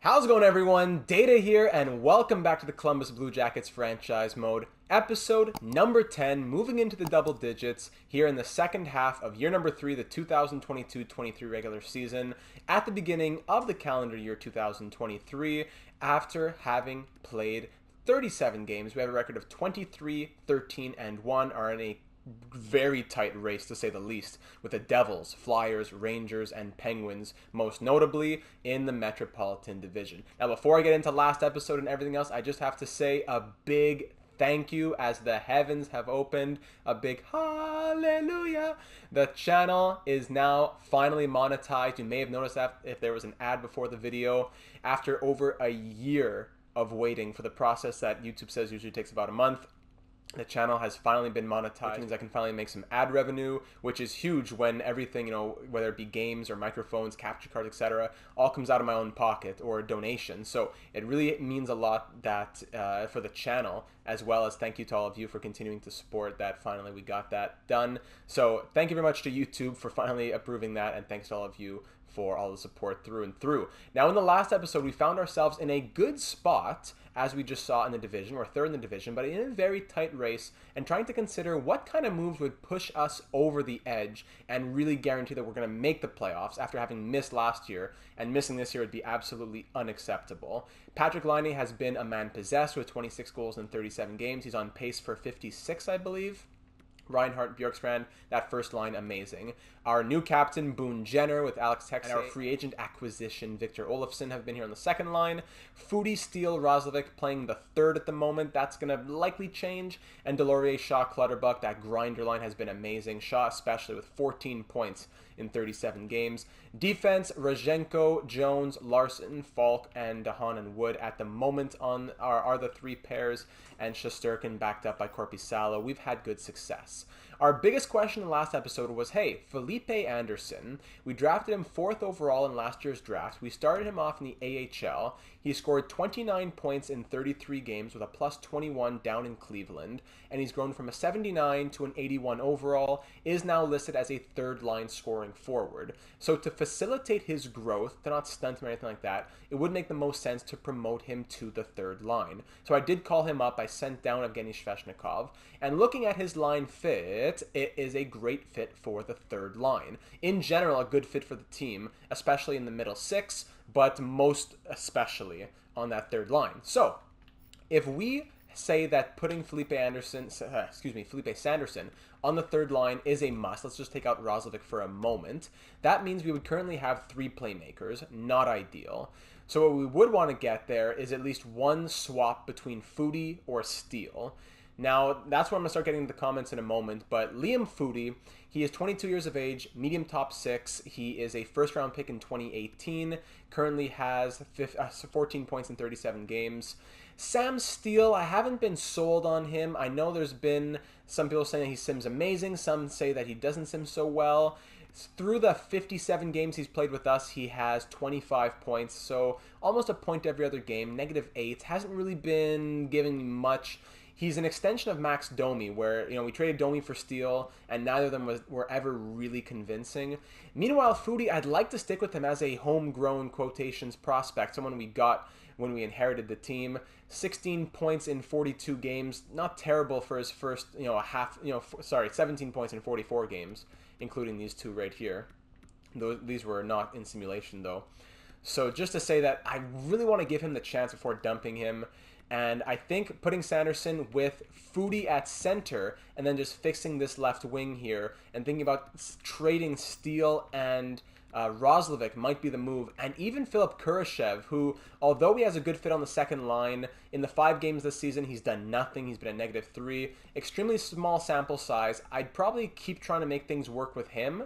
How's it going, everyone? Data here, and welcome back to the Columbus Blue Jackets franchise mode, episode number 10, moving into the double digits here in the second half of year number 3, the 2022-23 regular season, at the beginning of the calendar year 2023, after having played 37 games. We have a record of 23, 13, and 1, are in a very tight race, to say the least, with the Devils, Flyers, Rangers, and Penguins, most notably in the Metropolitan division. Now, before I get into last episode and everything else, I just have to say a big thank you as the heavens have opened. A big hallelujah. The channel is now finally monetized. You may have noticed that if there was an ad before the video. After over a year of waiting for the process that YouTube says usually takes about a month, the channel has finally been monetized, which means I can finally make some ad revenue, which is huge when everything, whether it be games or microphones, capture cards, etc., all comes out of my own pocket or donation. So it really means a lot that for the channel, as well as thank you to all of you for continuing to support that. Finally, we got that done. So thank you very much to YouTube for finally approving that, and thanks to all of you for all the support through and through. Now, in the last episode, we found ourselves in a good spot, as we just saw in the division. We're third in the division, but in a very tight race, and trying to consider what kind of moves would push us over the edge and really guarantee that we're going to make the playoffs after having missed last year, and missing this year would be absolutely unacceptable. Patrick Laine has been a man possessed with 26 goals in 37 games. He's on pace for 56, I believe. Reinhardt, Bjorkstrand, that first line, amazing. Our new captain, Boone Jenner, with Alex Tex, and our free agent acquisition, Victor Olofsson, have been here on the second line. Foudy, Steele, Roslovic playing the third at the moment. That's going to likely change. And Delorier, Shaw, Clutterbuck, that grinder line has been amazing. Shaw especially with 14 points in 37 games. Defense, Rozhenko, Jones, Larson, Falk, and Dahan and Wood at the moment are the three pairs, and Shesterkin backed up by Korpisalo. We've had good success. Our biggest question in the last episode was, hey, Felipe Anderson, we drafted him 4th overall in last year's draft. We started him off in the AHL. He scored 29 points in 33 games with a plus 21 down in Cleveland, and he's grown from a 79 to an 81 overall, is now listed as a third-line scoring forward. So to facilitate his growth, to not stunt him or anything like that, it would make the most sense to promote him to the third line. So I did call him up. I sent down Evgeny Sveshnikov, and looking at his line fit, it is a great fit for the third line. In general, a good fit for the team, especially in the middle six, but most especially on that third line. So if we say that putting Felipe Sanderson on the third line is a must. Let's just take out Roslovic for a moment. That means we would currently have 3 playmakers, not ideal. So what we would want to get there is at least one swap between Foudy or Steele. Now, that's where I'm going to start getting into the comments in a moment, but Liam Foudy, he is 22 years of age, medium top 6. He is a first-round pick in 2018, currently has 14 points in 37 games. Sam Steele, I haven't been sold on him. I know there's been some people saying that he sims amazing, some say that he doesn't sim so well. Through the 57 games he's played with us, he has 25 points, so almost a point every other game, -8. Hasn't really been giving me much. He's an extension of Max Domi, where, we traded Domi for Steele, and neither of them were ever really convincing. Meanwhile, Foudy, I'd like to stick with him as a homegrown quotations prospect, someone we got when we inherited the team. 16 points in 42 games, not terrible for his first, 17 points in 44 games, including these two right here. These were not in simulation, though. So just to say that I really want to give him the chance before dumping him. And I think putting Sanderson with Foudy at center and then just fixing this left wing here and thinking about trading Steele and Roslovic might be the move. And even Philip Kurashev, who, although he has a good fit on the second line, in the 5 games this season, he's done nothing. He's been a -3. Extremely small sample size. I'd probably keep trying to make things work with him,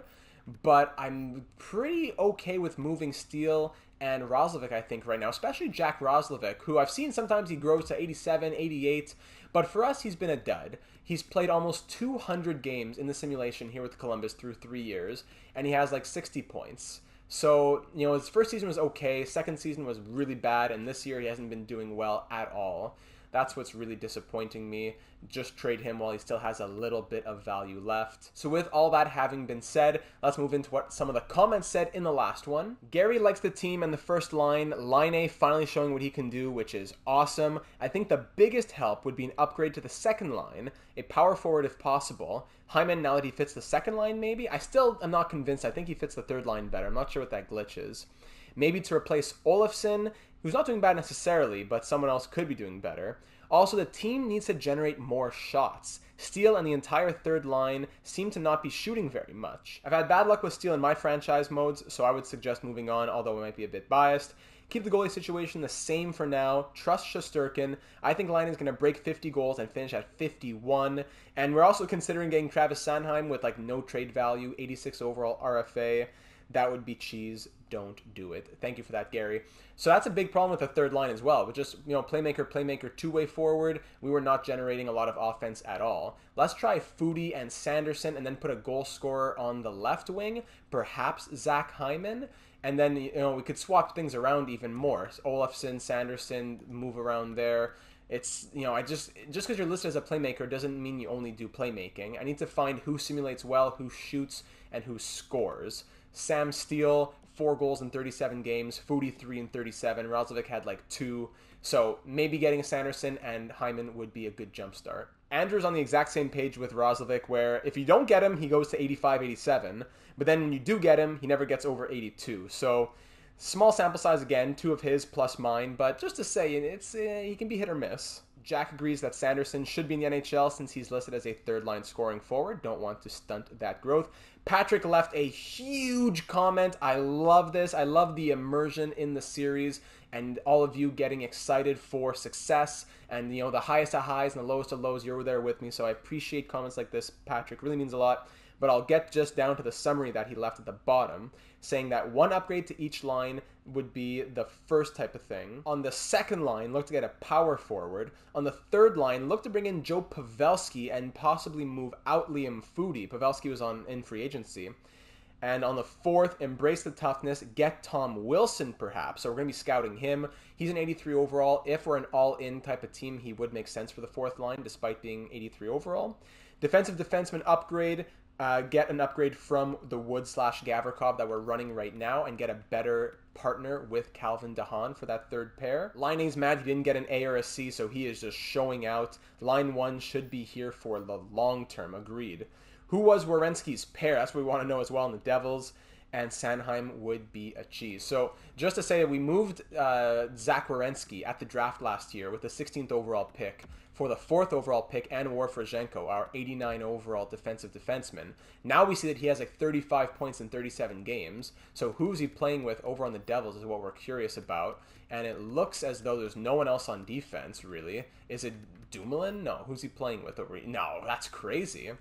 but I'm pretty okay with moving Steele and Roslovic, I think, right now, especially Jack Roslovic, who I've seen sometimes he grows to 87, 88, but for us, he's been a dud. He's played almost 200 games in the simulation here with Columbus through 3 years, and he has like 60 points. So, his first season was okay, second season was really bad, and this year he hasn't been doing well at all. That's what's really disappointing me. Just trade him while he still has a little bit of value left. So with all that having been said, let's move into what some of the comments said in the last one. Gary likes the team and the first line. Line A finally showing what he can do, which is awesome. I think the biggest help would be an upgrade to the second line, a power forward if possible. Hyman, now that he fits the second line, maybe? I still am not convinced. I think he fits the third line better. I'm not sure what that glitch is. Maybe to replace Olofsson, who's not doing bad necessarily, but someone else could be doing better. Also, the team needs to generate more shots. Steele and the entire third line seem to not be shooting very much. I've had bad luck with Steele in my franchise modes, so I would suggest moving on, although I might be a bit biased. Keep the goalie situation the same for now. Trust Shesterkin. I think Line is going to break 50 goals and finish at 51. And we're also considering getting Travis Sanheim with like no trade value, 86 overall RFA. That would be cheese. Don't do it. Thank you for that, Gary. So that's a big problem with the third line as well. But just, playmaker, two-way forward, we were not generating a lot of offense at all. Let's try Foodie and Sanderson and then put a goal scorer on the left wing, perhaps Zach Hyman. And then, we could swap things around even more. Olofsson, Sanderson, move around there. It's, just because you're listed as a playmaker doesn't mean you only do playmaking. I need to find who simulates well, who shoots, and who scores. Sam Steele, 4 goals in 37 games, Foodie 3 in 37. Roslovic had like 2. So maybe getting Sanderson and Hyman would be a good jumpstart. Andrew's on the exact same page with Roslovic, where if you don't get him, he goes to 85, 87. But then when you do get him, he never gets over 82. So small sample size again, 2 of his plus mine. But just to say, he can be hit or miss. Jack agrees that Sanderson should be in the NHL since he's listed as a third-line scoring forward. Don't want to stunt that growth. Patrick left a huge comment. I love this. I love the immersion in the series and all of you getting excited for success and, the highest of highs and the lowest of lows. You're there with me, so I appreciate comments like this. Patrick really means a lot. But I'll get just down to the summary that he left at the bottom, saying that 1 upgrade to each line would be the first type of thing. On the second line, look to get a power forward. On the third line, look to bring in Joe Pavelski and possibly move out Liam Foodie. Pavelski was in free agency. And on the fourth, embrace the toughness, get Tom Wilson perhaps. So we're going to be scouting him. He's an 83 overall. If we're an all-in type of team, he would make sense for the fourth line despite being 83 overall. Defensive defenseman upgrade. Get an upgrade from the Wood/Gavrikov that we're running right now and get a better partner with Calvin DeHaan for that third pair. Line A's mad he didn't get an A or a C, so he is just showing out. Line 1 should be here for the long term, agreed. Who was Werenski's pair? That's what we want to know as well in the Devils. And Sanheim would be a cheese. So just to say that we moved Zach Werenski at the draft last year with the 16th overall pick for the 4th overall pick and Warfrazenko, our 89 overall defensive defenseman. Now we see that he has like 35 points in 37 games. So who's he playing with over on the Devils is what we're curious about. And it looks as though there's no one else on defense, really. Is it Dumoulin? No. Who's he playing with over? No, that's crazy.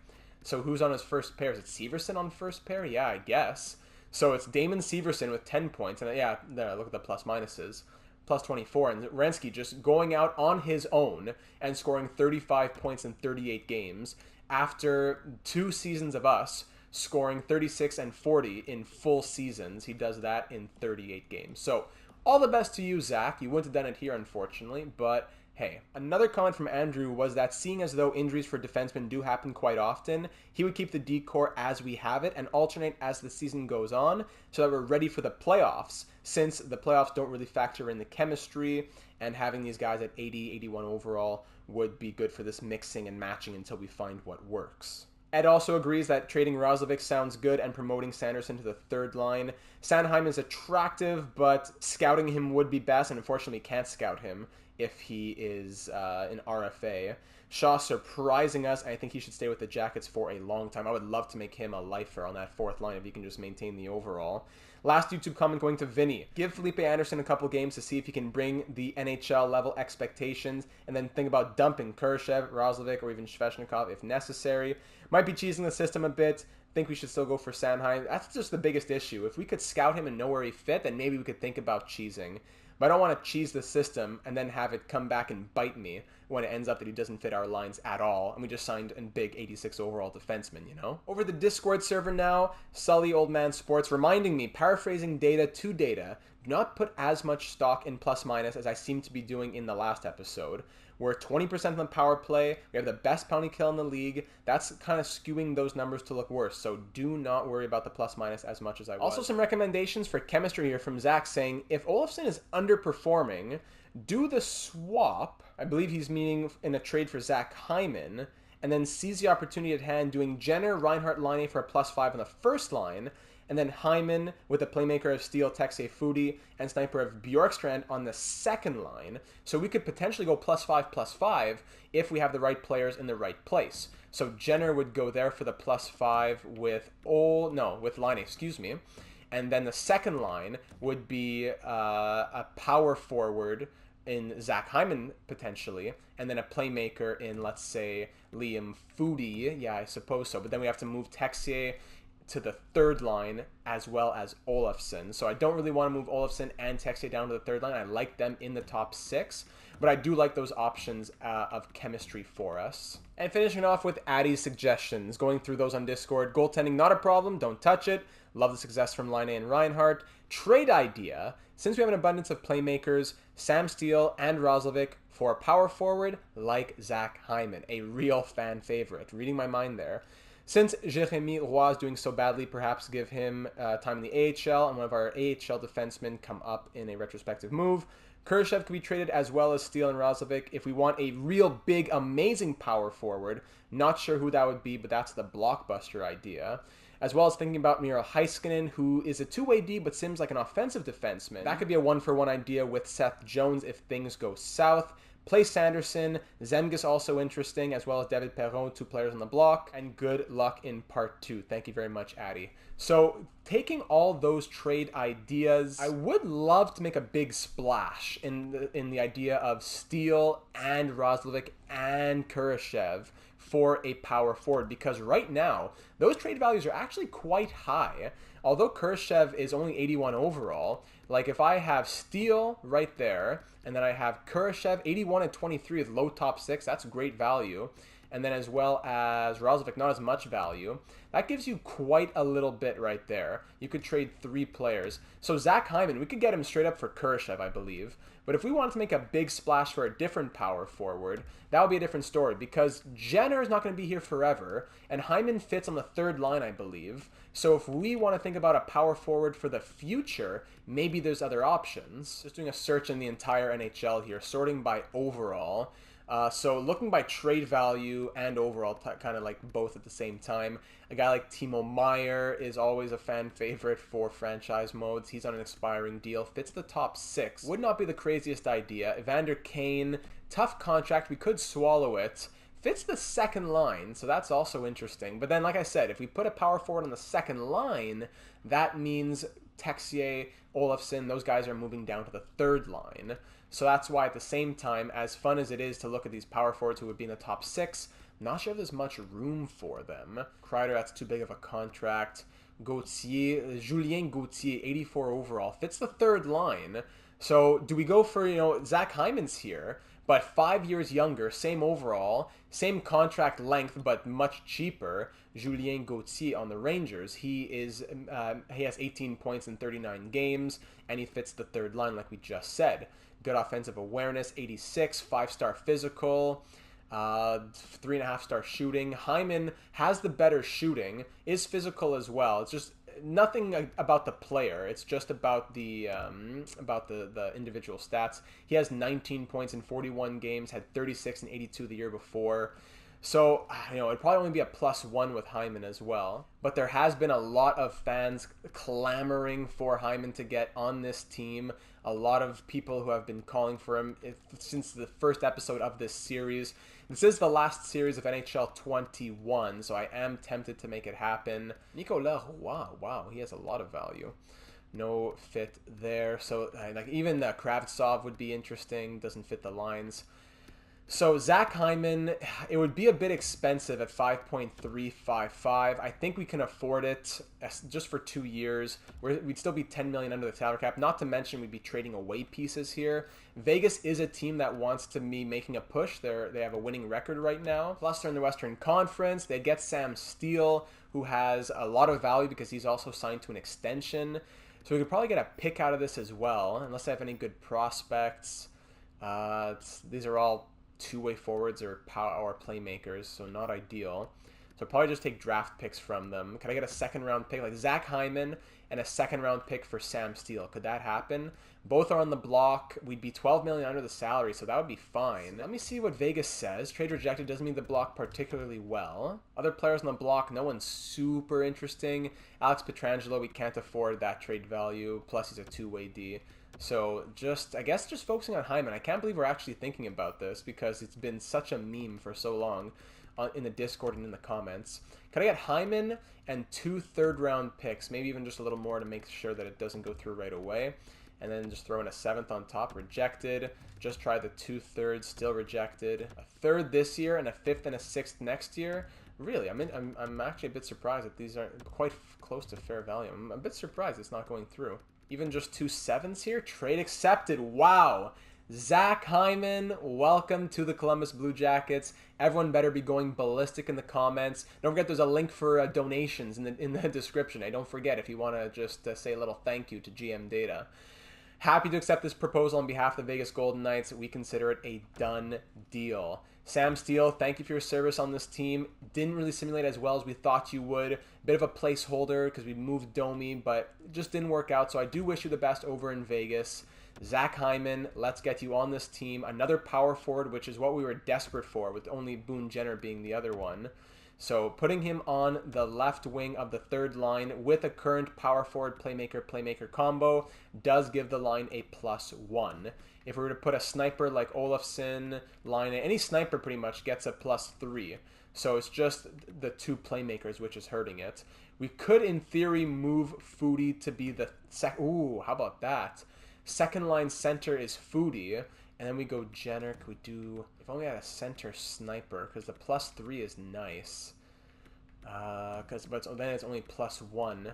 So who's on his first pair? Is it Severson on first pair? Yeah, I guess. So it's Damon Severson with 10 points. And yeah, there, look at the plus minuses. Plus 24. And Werenski just going out on his own and scoring 35 points in 38 games after 2 seasons of us scoring 36 and 40 in full seasons. He does that in 38 games. So all the best to you, Zach. You wouldn't have done it here, unfortunately, but hey. Another comment from Andrew was that seeing as though injuries for defensemen do happen quite often, he would keep the D-core as we have it and alternate as the season goes on so that we're ready for the playoffs, since the playoffs don't really factor in the chemistry, and having these guys at 80, 81 overall would be good for this mixing and matching until we find what works. Ed also agrees that trading Roslovic sounds good and promoting Sanderson to the third line. Sanheim is attractive, but scouting him would be best, and unfortunately can't scout him if he is an RFA. Shaw surprising us, and I think he should stay with the Jackets for a long time. I would love to make him a lifer on that fourth line if he can just maintain the overall. Last YouTube comment going to Vinny. Give Felipe Anderson a couple games to see if he can bring the NHL level expectations, and then think about dumping Kurashev, Roslovic, or even Svechnikov if necessary. Might be cheesing the system a bit. Think we should still go for Sanheim. That's just the biggest issue. If we could scout him and know where he fit, then maybe we could think about cheesing. But I don't want to cheese the system and then have it come back and bite me when it ends up that he doesn't fit our lines at all, and we just signed a big 86 overall defenseman, Over the Discord server now, Sully Old Man Sports reminding me, paraphrasing data to data, do not put as much stock in plus minus as I seem to be doing in the last episode. We're 20% on the power play. We have the best penalty kill in the league. That's kind of skewing those numbers to look worse. So do not worry about the plus minus as much as I was. Also, some recommendations for chemistry here from Zach saying, if Olofsson is underperforming, do the swap. I believe he's meaning in a trade for Zach Hyman, and then seize the opportunity at hand doing Jenner, Reinhardt, Laine for a +5 on the first line, and then Hyman with the playmaker of Steele, Texier, Foudy, and sniper of Bjorkstrand on the second line. So we could potentially go +5/+5 if we have the right players in the right place. So Jenner would go there for the +5 with Laine, excuse me. And then the second line would be a power forward in Zach Hyman, potentially, and then a playmaker in, let's say, Liam Foudy. Yeah, I suppose so. But then we have to move Texier to the third line as well as Olofsson. So I don't really want to move Olofsson and Texier down to the third line. I like them in the top 6, but I do like those options of chemistry for us. And finishing off with Addy's suggestions, going through those on Discord. Goaltending, not a problem. Don't touch it. Love the success from Laine and Reinhardt. Trade idea, since we have an abundance of playmakers, Sam Steele and Roslovic for a power forward like Zach Hyman, a real fan favorite. Reading my mind there. Since Jérémy Roy is doing so badly, perhaps give him time in the AHL, and one of our AHL defensemen come up in a retrospective move. Kurashev could be traded as well as Steele and Roslovic if we want a real big, amazing power forward. Not sure who that would be, but that's the blockbuster idea. As well as thinking about Miro Heiskanen, who is a two-way D but seems like an offensive defenseman. That could be a one-for-one idea with Seth Jones if things go south. Play Sanderson, Zemgus also interesting, as well as David Perron, 2 players on the block, and good luck in part 2. Thank you very much, Addy. So, taking all those trade ideas, I would love to make a big splash in the idea of Steele and Roslovic and Kurashev for a power forward, because right now, those trade values are actually quite high. Although Kurashev is only 81 overall, like if I have Steele right there, and then I have Kurashev 81 and 23 with low top 6, that's great value. And then as well as Roslovic, not as much value. That gives you quite a little bit right there. You could trade 3 players. So Zach Hyman, we could get him straight up for Kurashev, I believe. But if we wanted to make a big splash for a different power forward, that would be a different story, because Jenner is not going to be here forever, and Hyman fits on the third line, I believe. So if we want to think about a power forward for the future, maybe there's other options. Just doing a search in the entire NHL here, sorting by overall. So looking by trade value and overall, kind of like both at the same time. A guy like Timo Meyer is always a fan favorite for franchise modes. He's on an expiring deal, fits the top 6. Would not be the craziest idea. Evander Kane, tough contract, we could swallow it. Fits the second line, so that's also interesting. But then, like I said, if we put a power forward on the second line, that means Texier, Olofsson, those guys are moving down to the third line. So that's why at the same time, as fun as it is to look at these power forwards who would be in the top 6, I'm not sure if there's much room for them. Kreider, that's too big of a contract. Julien Gauthier, 84 overall, fits the third line. So do we go for, Zach Hyman's here, but 5 years younger, same overall, same contract length, but much cheaper. Julien Gauthier on the Rangers. He has 18 points in 39 games, and he fits the third line like we just said. Good offensive awareness, 86, 5-star physical, 3.5-star shooting. Hyman has the better shooting, is physical as well. It's just nothing about the player. It's just about the individual stats. He has 19 points in 41 games, had 36 and 82 the year before. So, it'd probably only be a +1 with Hyman as well. But there has been a lot of fans clamoring for Hyman to get on this team. A lot of people who have been calling for him since the first episode of this series. This is the last series of NHL 21, so I am tempted to make it happen. Nicolas Roy, wow, he has a lot of value. No fit there. So, even Kravtsov would be interesting. Doesn't fit the lines. So Zach Hyman, it would be a bit expensive at 5.355. I think we can afford it just for 2 years. We'd still be 10 million under the salary cap. Not to mention we'd be trading away pieces here. Vegas is a team that wants to be making a push. They have a winning record right now. Plus they're in the Western Conference. They get Sam Steele, who has a lot of value because he's also signed to an extension. So we could probably get a pick out of this as well, unless I have any good prospects. These are all two-way forwards or power playmakers, so not ideal. So I'll probably just take draft picks from them. Can I get a second-round pick, like Zach Hyman and a second-round pick for Sam Steele? Could that happen? Both are on the block. We'd be $12 million under the salary, so that would be fine. Let me see what Vegas says. Trade rejected doesn't mean the block particularly well. Other players on the block, no one's super interesting. Alex Pietrangelo, we can't afford that trade value. Plus, he's a two-way D. So I guess just focusing on Hyman. I can't believe we're actually thinking about this because it's been such a meme for so long in the Discord and in the comments. Can I get Hyman and 2 third-round picks? Maybe even just a little more to make sure that it doesn't go through right away. And then just throw in a 7th on top, rejected. Just try the 2 thirds, still rejected. A 3rd this year and a 5th and a 6th next year. Really, I'm actually a bit surprised that these are quite close to fair value. I'm a bit surprised it's not going through. Even just 2 7s here. Trade accepted. Wow. Zach Hyman, welcome to the Columbus Blue Jackets. Everyone better be going ballistic in the comments. Don't forget there's a link for donations in the description. Don't forget if you want to just say a little thank you to GM Data. Happy to accept this proposal on behalf of the Vegas Golden Knights. We consider it a done deal. Sam Steele, thank you for your service on this team. Didn't really simulate as well as we thought you would. Bit of a placeholder because we moved Domi, but it just didn't work out. So I do wish you the best over in Vegas. Zach Hyman, let's get you on this team. Another power forward, which is what we were desperate for, with only Boone Jenner being the other one. So putting him on the left wing of the third line with a current power forward playmaker combo does give the line a +1. If we were to put a sniper like Olofsson, Line, any sniper pretty much gets a +3. So it's just the 2 playmakers which is hurting it. We could in theory move Foodie to be the ooh, how about that? Second line center is Foodie. And then we go Jenner. Could we do... If only I had a center sniper, because the +3 is nice. But then it's only +1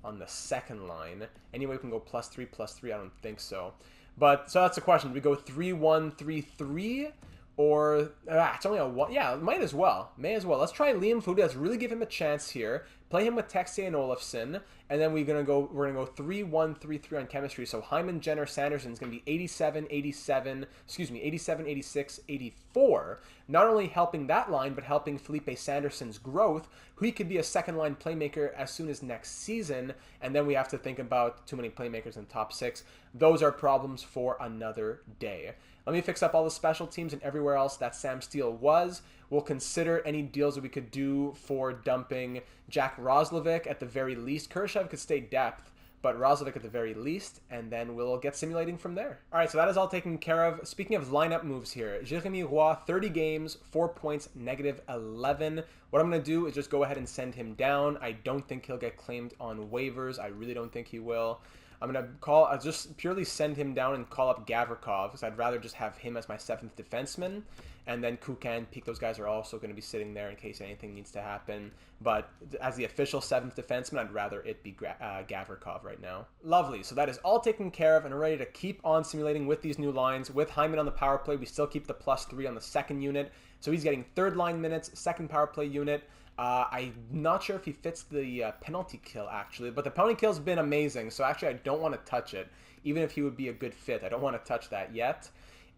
on the second line. Anyway, we can go +3. I don't think so. But, so that's the question. Do we go 3-1, 3-3? Or, it's only a 1. Yeah, might as well. May as well. Let's try Liam Foodie. Let's really give him a chance here. Play him with Texier and Olofsson. And then we're gonna go 3-1, 3-3 on chemistry. So Hyman, Jenner, Sanderson is gonna be 87, 86, 84. Not only helping that line, but helping Felipe Sanderson's growth, who he could be a second line playmaker as soon as next season. And then we have to think about too many playmakers in top 6. Those are problems for another day. Let me fix up all the special teams and everywhere else that Sam Steele was. We'll consider any deals that we could do for dumping Jack Roslovic at the very least. Kurashev could stay depth, but Roslovic at the very least, and then we'll get simulating from there. All right, so that is all taken care of. Speaking of lineup moves here, Jeremy Roy, 30 games, 4 points, -11. What I'm going to do is just go ahead and send him down. I don't think he'll get claimed on waivers. I really don't think he will. I'm going to I'll just purely send him down and call up Gavrikov, because I'd rather just have him as my 7th defenseman. And then Kukan, Peak, those guys are also going to be sitting there in case anything needs to happen. But as the official 7th defenseman, I'd rather it be Gavrikov right now. Lovely. So that is all taken care of and we're ready to keep on simulating with these new lines. With Hyman on the power play, we still keep the +3 on the second unit. So he's getting third line minutes, second power play unit. I'm not sure if he fits the penalty kill, actually, but the penalty kill's been amazing, so actually I don't want to touch it. Even if he would be a good fit, I don't want to touch that yet.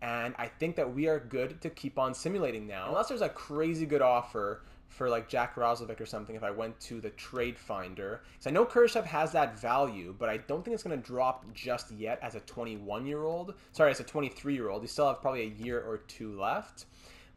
And I think that we are good to keep on simulating now. Unless there's a crazy good offer for like Jack Roslovic or something if I went to the trade finder. So I know Kurashev has that value, but I don't think it's going to drop just yet as a 21-year-old. Sorry, as a 23-year-old. You still have probably a year or 2 left.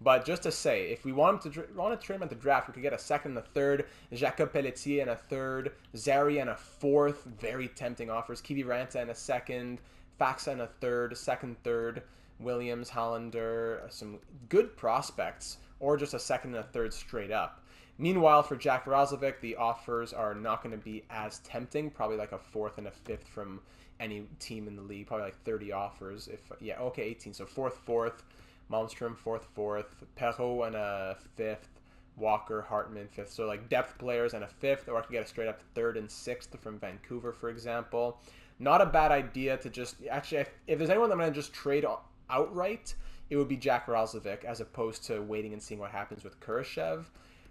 But just to say, if we want to trade him at the draft, we could get a 2nd and a 3rd, Jacob Pelletier and a 3rd, Zary and a 4th, very tempting offers, Kiviranta and a 2nd, Faxa and a 3rd, 2nd, 3rd, Williams, Hollander, some good prospects, or just a 2nd and a 3rd straight up. Meanwhile, for Jack Roslovic, the offers are not going to be as tempting, probably like a 4th and a 5th from any team in the league, probably like 30 offers, 18, so 4th, Malmstrom 4th, Perrault and a 5th, Walker, Hartman 5th. So like depth players and a 5th, or I could get a straight up 3rd and 6th from Vancouver, for example. Not a bad idea to just, actually, if there's anyone that I'm going to just trade outright, it would be Jack Roslovic, as opposed to waiting and seeing what happens with Kurashev.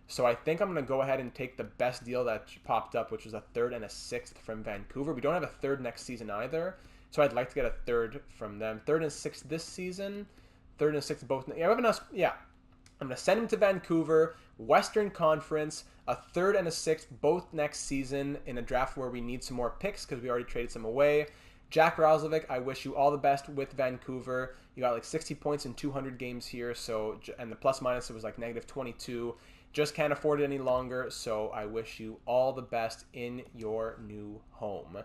So I think I'm going to go ahead and take the best deal that popped up, which was a 3rd and a 6th from Vancouver. We don't have a 3rd next season either, so I'd like to get a 3rd from them. 3rd and 6th this season. third and a sixth both. Yeah, I'm going to send him to Vancouver, Western Conference, a third and a sixth both next season in a draft where we need some more picks because we already traded some away. Jack Roslovic, I wish you all the best with Vancouver. You got like 60 points in 200 games here, so, and the plus minus, it was like negative 22. Just can't afford it any longer, so I wish you all the best in your new home.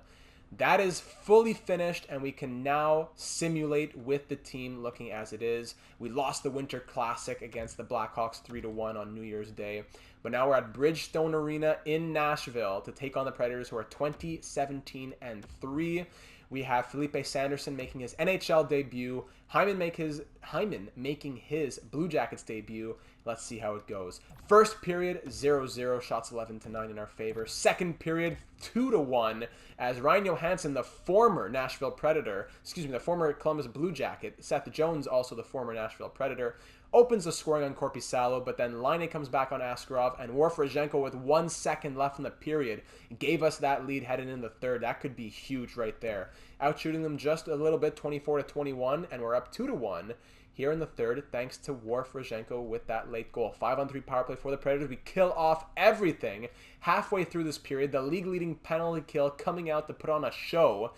That is fully finished, and we can now simulate with the team looking as it is. We lost the Winter Classic against the Blackhawks 3-1 on New Year's Day, but now we're at Bridgestone Arena in Nashville to take on the Predators, who are 20-17-3. We have Felipe Sanderson making his NHL debut. Hyman making his Blue Jackets debut. Let's see how it goes. First period, 0-0, shots 11-9 in our favor. Second period, 2-1, as Ryan Johansson, the former Nashville Predator, the former Columbus Blue Jacket, Seth Jones, also the former Nashville Predator, opens the scoring on Korpisalo, but then Laine comes back on Askarov, and Worf-Rajenko with 1 second left in the period gave us that lead headed in the third. That could be huge right there. Outshooting them just a little bit, 24-21, and we're up 2-1 here in the third, thanks to Worf-Rajenko with that late goal. 5-on-3 power play for the Predators. We kill off everything halfway through this period. The league-leading penalty kill coming out to put on a show.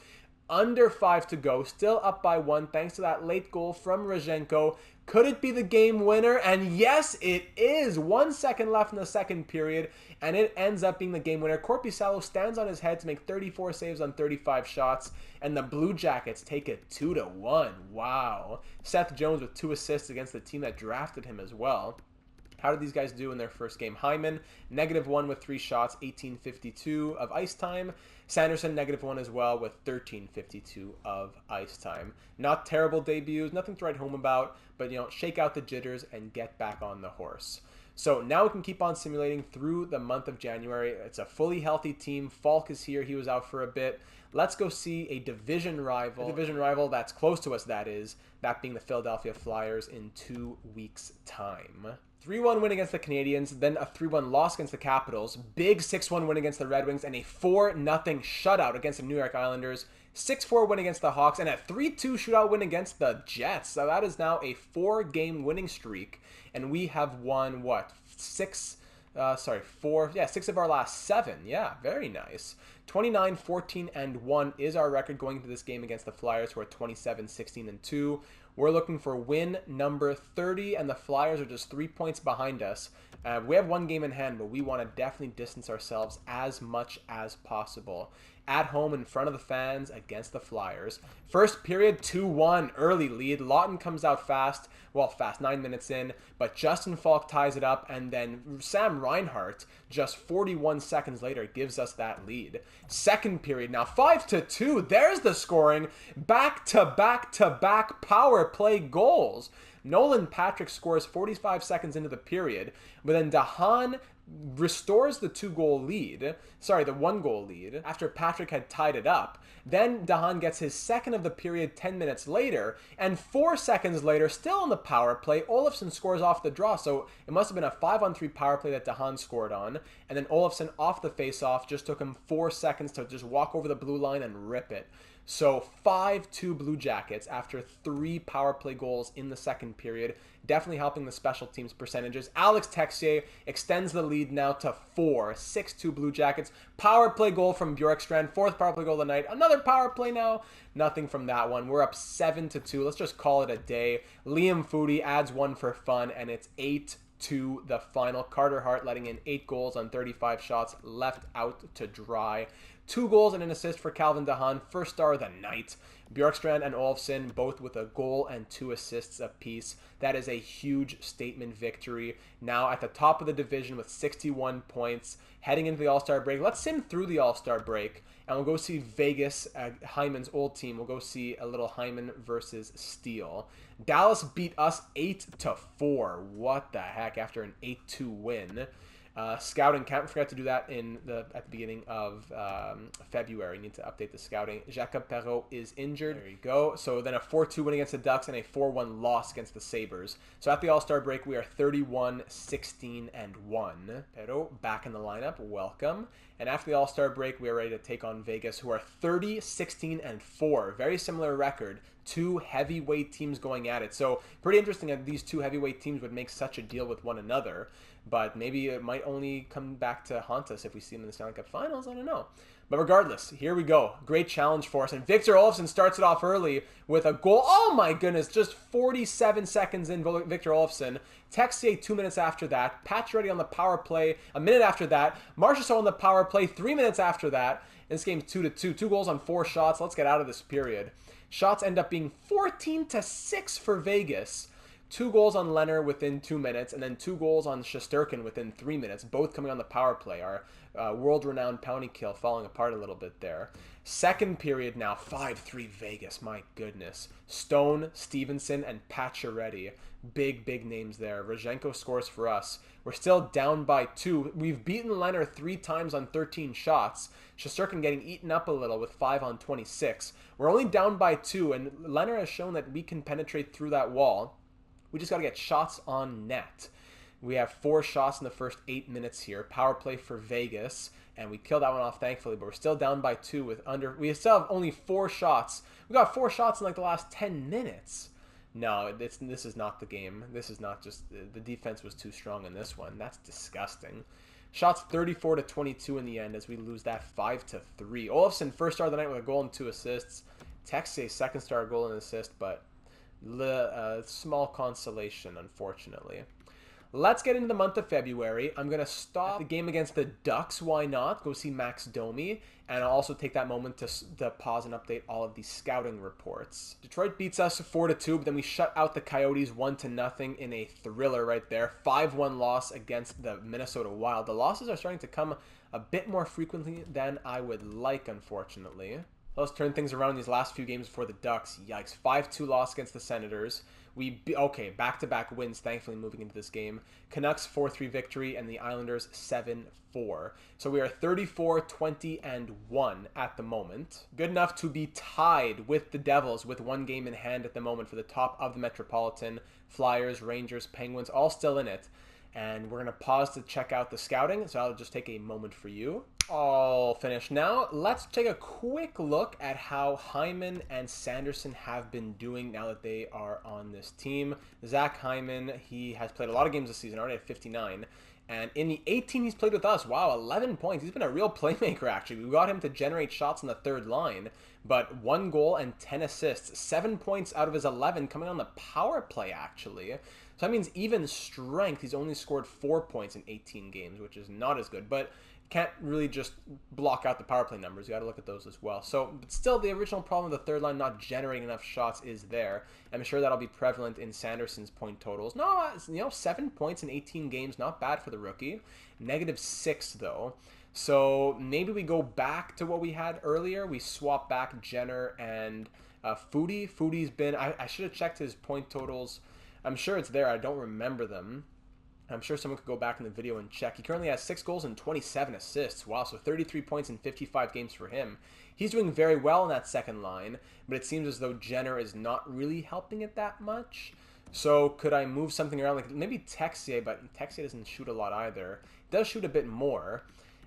Under 5 to go, still up by 1 thanks to that late goal from Rajenko. Could it be the game winner? And yes, it is. 1 second left in the second period, and it ends up being the game winner. Korpisalo stands on his head to make 34 saves on 35 shots, and the Blue Jackets take it 2-1. Wow. Seth Jones with 2 assists against the team that drafted him as well. How did these guys do in their first game? Hyman, -1 with 3 shots, 18:52 of ice time. Sanderson, -1 as well with 13:52 of ice time. Not terrible debuts, nothing to write home about, but, shake out the jitters and get back on the horse. So now we can keep on simulating through the month of January. It's a fully healthy team. Falk is here. He was out for a bit. Let's go see a division rival. A division rival that's close to us, that is. That being the Philadelphia Flyers in 2 weeks' time. 3-1 win against the Canadiens, then a 3-1 loss against the Capitals, big 6-1 win against the Red Wings, and a 4-0 shutout against the New York Islanders, 6-4 win against the Hawks, and a 3-2 shootout win against the Jets. So that is now a 4-game winning streak, and we have won, 6 of our last 7. Yeah, very nice. 29-14-1 is our record going into this game against the Flyers, who are 27-16-2. We're looking for win number 30, and the Flyers are just 3 points behind us. We have 1 game in hand, but we want to definitely distance ourselves as much as possible. At home in front of the fans against the Flyers. First period, 2-1, early lead. Lawton comes out fast, 9 minutes in, but Justin Falk ties it up, and then Sam Reinhart, just 41 seconds later, gives us that lead. Second period, now 5-2, there's the scoring. Back-to-back-to-back power play goals. Nolan Patrick scores 45 seconds into the period, but then DeHaan restores the 1-goal lead after Patrick had tied it up. Then DeHaan gets his second of the period 10 minutes later, and 4 seconds later, still on the power play, Olofsson scores off the draw. So it must have been a 5-on-3 power play that DeHaan scored on, and then Olofsson off the face-off just took him 4 seconds to just walk over the blue line and rip it. So 5-2 Blue Jackets after 3 power play goals in the second period. Definitely helping the special teams percentages. Alex Texier extends the lead now to 4. 6-2 Blue Jackets. Power play goal from Bjorkstrand. 4th power play goal of the night. Another power play now. Nothing from that one. We're up 7-2. Let's just call it a day. Liam Foudy adds 1 for fun, and it's 8-2 the final. Carter Hart letting in 8 goals on 35 shots, left out to dry. 2 goals and an assist for Calvin DeHaan, first star of the night. Bjorkstrand and Olofsson both with a goal and 2 assists apiece. That is a huge statement victory. Now at the top of the division with 61 points, heading into the All-Star break. Let's sim through the All-Star break, and we'll go see Vegas, Hyman's old team. We'll go see a little Hyman versus Steele. Dallas beat us 8-4. What the heck, after an 8-2 win. Scouting, can't forget to do that at the beginning of February. Need to update the scouting. Jacob Perreault is injured. There you go. So then a 4-2 win against the Ducks and a 4-1 loss against the Sabres. So at the All-Star break, we are 31-16-1. Perreault back in the lineup. Welcome. And after the All-Star break, we are ready to take on Vegas, who are 30-16-4. Very similar record two heavyweight teams going at it. So pretty interesting that these two heavyweight teams would make such a deal with one another. But maybe it might only come back to haunt us if we see them in the Stanley Cup Finals. I don't know. But regardless, here we go. Great challenge for us. And Victor Olofsson starts it off early with a goal. Oh my goodness, just 47 seconds in, Victor Olofsson. Texier 2 minutes after that. Pacioretty on the power play a minute after that. Marchessault on the power play 3 minutes after that. And this game's 2-2. 2 goals on 4 shots. Let's get out of this period. Shots end up being 14-6 for Vegas. 2 goals on Leonard within 2 minutes, and then 2 goals on Shesterkin within 3 minutes, both coming on the power play. Our world-renowned penalty kill falling apart a little bit there. Second period now, 5-3 Vegas, my goodness. Stone, Stevenson, and Pacioretty. Big names there. Rozhenko scores for us. We're still down by 2. We've beaten Leonard 3 times on 13 shots. Shesterkin getting eaten up a little with 5 on 26. We're only down by 2, and Leonard has shown that we can penetrate through that wall. We just got to get shots on net. We have 4 shots in the first 8 minutes here. Power play for Vegas, and we killed that one off thankfully, but we're still down by 2 with under. We still have only 4 shots. We got 4 shots in like the last 10 minutes. No, this is not the game. This is not just the defense was too strong in this one. That's disgusting. Shots 34-22 in the end as we lose that 5-3. Olofsson first star of the night with a goal and 2 assists. Texier second star goal and assist, but small consolation, unfortunately. Let's get into the month of February. I'm going to stop the game against the Ducks. Why not? Go see Max Domi. And I'll also take that moment to pause and update all of the scouting reports. Detroit beats us 4-2, but then we shut out the Coyotes 1-0 in a thriller right there. 5-1 loss against the Minnesota Wild. The losses are starting to come a bit more frequently than I would like, unfortunately. Let's turn things around in these last few games for the Ducks. Yikes. 5-2 loss against the Senators. Okay, back-to-back wins, thankfully, moving into this game. Canucks 4-3 victory, and the Islanders 7-4. So we are 34-20-1 at the moment. Good enough to be tied with the Devils with 1 game in hand at the moment for the top of the Metropolitan. Flyers, Rangers, Penguins, all still in it. And we're going to pause to check out the scouting, so I'll just take a moment for you. All finished now. Let's take a quick look at how Hyman and Sanderson have been doing now that they are on this team. Zach Hyman, he has played a lot of games this season, already at 59. And in the 18 he's played with us, wow, 11 points. He's been a real playmaker, actually. We got him to generate shots on the third line, but 1 goal and 10 assists. 7 points out of his 11 coming on the power play, actually. So that means even strength, he's only scored 4 points in 18 games, which is not as good, but can't really just block out the power play numbers. You got to look at those as well. So, but still, the original problem of the third line not generating enough shots is there. I'm sure that'll be prevalent in Sanderson's point totals. No, 7 points in 18 games, not bad for the rookie. -6 though. So maybe we go back to what we had earlier. We swap back Jenner and Foudy. Foudy's been. I should have checked his point totals. I'm sure it's there. I don't remember them. I'm sure someone could go back in the video and check. He currently has 6 goals and 27 assists. Wow, so 33 points in 55 games for him. He's doing very well in that second line, but it seems as though Jenner is not really helping it that much. So could I move something around? Like maybe Texier, but Texier doesn't shoot a lot either. He does shoot a bit more.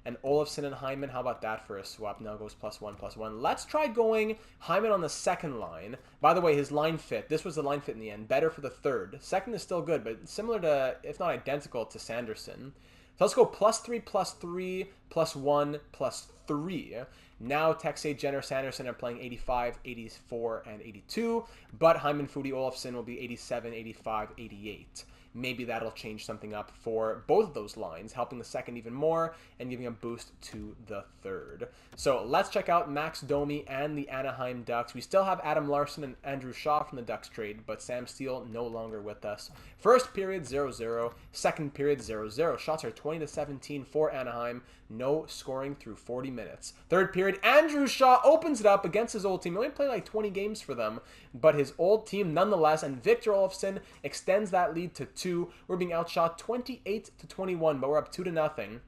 And Olofsson and Hyman, how about that for a swap? Now goes +1/+1. Let's try going Hyman on the second line. By the way, his line fit. This was the line fit in the end. Better for the third. Second is still good, but similar to, if not identical to Sanderson. So let's go +3/+3, +1, +3. Now Texier, Jenner, Sanderson are playing 85, 84, and 82. But Hyman, Foudy, Olofsson will be 87, 85, 88. Maybe that'll change something up for both of those lines, helping the second even more and giving a boost to the third. So let's check out Max Domi and the Anaheim Ducks. We still have Adam Larson and Andrew Shaw from the Ducks trade, but Sam Steele no longer with us. First period 0-0, second period 0-0. Shots are 20-17 for Anaheim. No scoring through 40 minutes. Third period, Andrew Shaw opens it up against his old team. He only played like 20 games for them, but his old team nonetheless, and Victor Olofsson extends that lead to 2. We're being outshot 28-21, but we're up 2-0.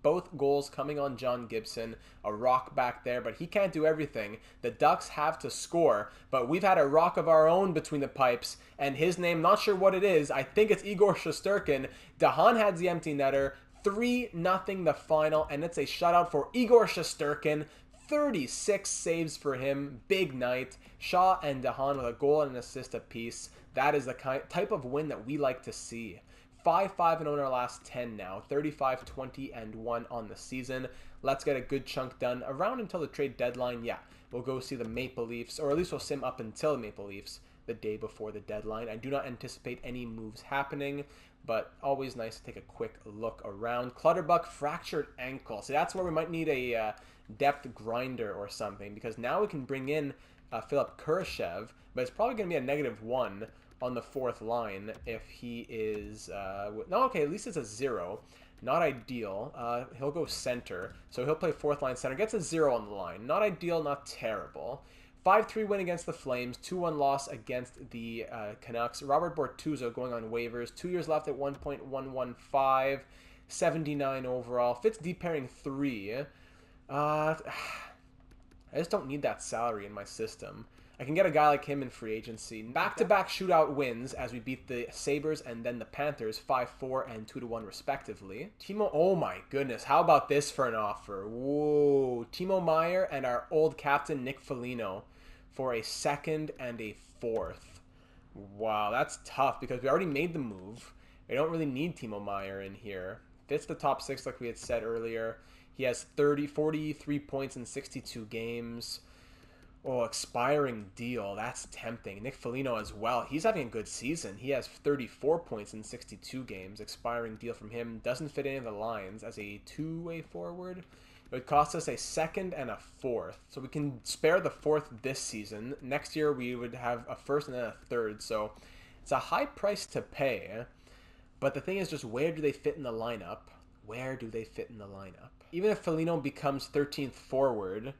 Both goals coming on John Gibson. A rock back there, but he can't do everything. The Ducks have to score, but we've had a rock of our own between the pipes, and his name, not sure what it is. I think it's Igor Shesterkin. Dahan had the empty netter. 3-0 the final, and it's a shutout for Igor Shesterkin. 36 saves for him. Big night. Shaw and DeHaan with a goal and an assist apiece. That is the type of win that we like to see. 5-5-0 in our last 10 now. 35-20-1 on the season. Let's get a good chunk done around until the trade deadline. Yeah, we'll go see the Maple Leafs, or at least we'll sim up until the Maple Leafs the day before the deadline. I do not anticipate any moves happening, but always nice to take a quick look around. Clutterbuck, fractured ankle. So that's where we might need a depth grinder or something, because now we can bring in Philip Kurashev, but it's probably going to be a -1 on the fourth line if he is... no, okay, at least it's a 0. Not ideal. He'll go center, so he'll play fourth line center. Gets a 0 on the line. Not ideal, not terrible. 5-3 win against the Flames, 2-1 loss against the Canucks. Robert Bortuzzo going on waivers. 2 years left at 1.115, 79 overall. Fits deep pairing 3. I just don't need that salary in my system. I can get a guy like him in free agency. Back-to-back shootout wins as we beat the Sabres and then the Panthers 5-4 and 2-1 respectively. Oh my goodness, how about this for an offer? Whoa, Timo Meyer and our old captain Nick Foligno for a 2nd and a 4th. Wow, that's tough because we already made the move. We don't really need Timo Meyer in here. Fits the top 6 like we had said earlier. He has 43 points in 62 games. Oh, expiring deal. That's tempting. Nick Foligno as well. He's having a good season. He has 34 points in 62 games. Expiring deal from him. Doesn't fit any of the lines as a two-way forward. It would cost us a 2nd and a 4th. So we can spare the 4th this season. Next year we would have a 1st and then a 3rd. So it's a high price to pay. But the thing is just, where do they fit in the lineup? Where do they fit in the lineup? Even if Foligno becomes 13th forward,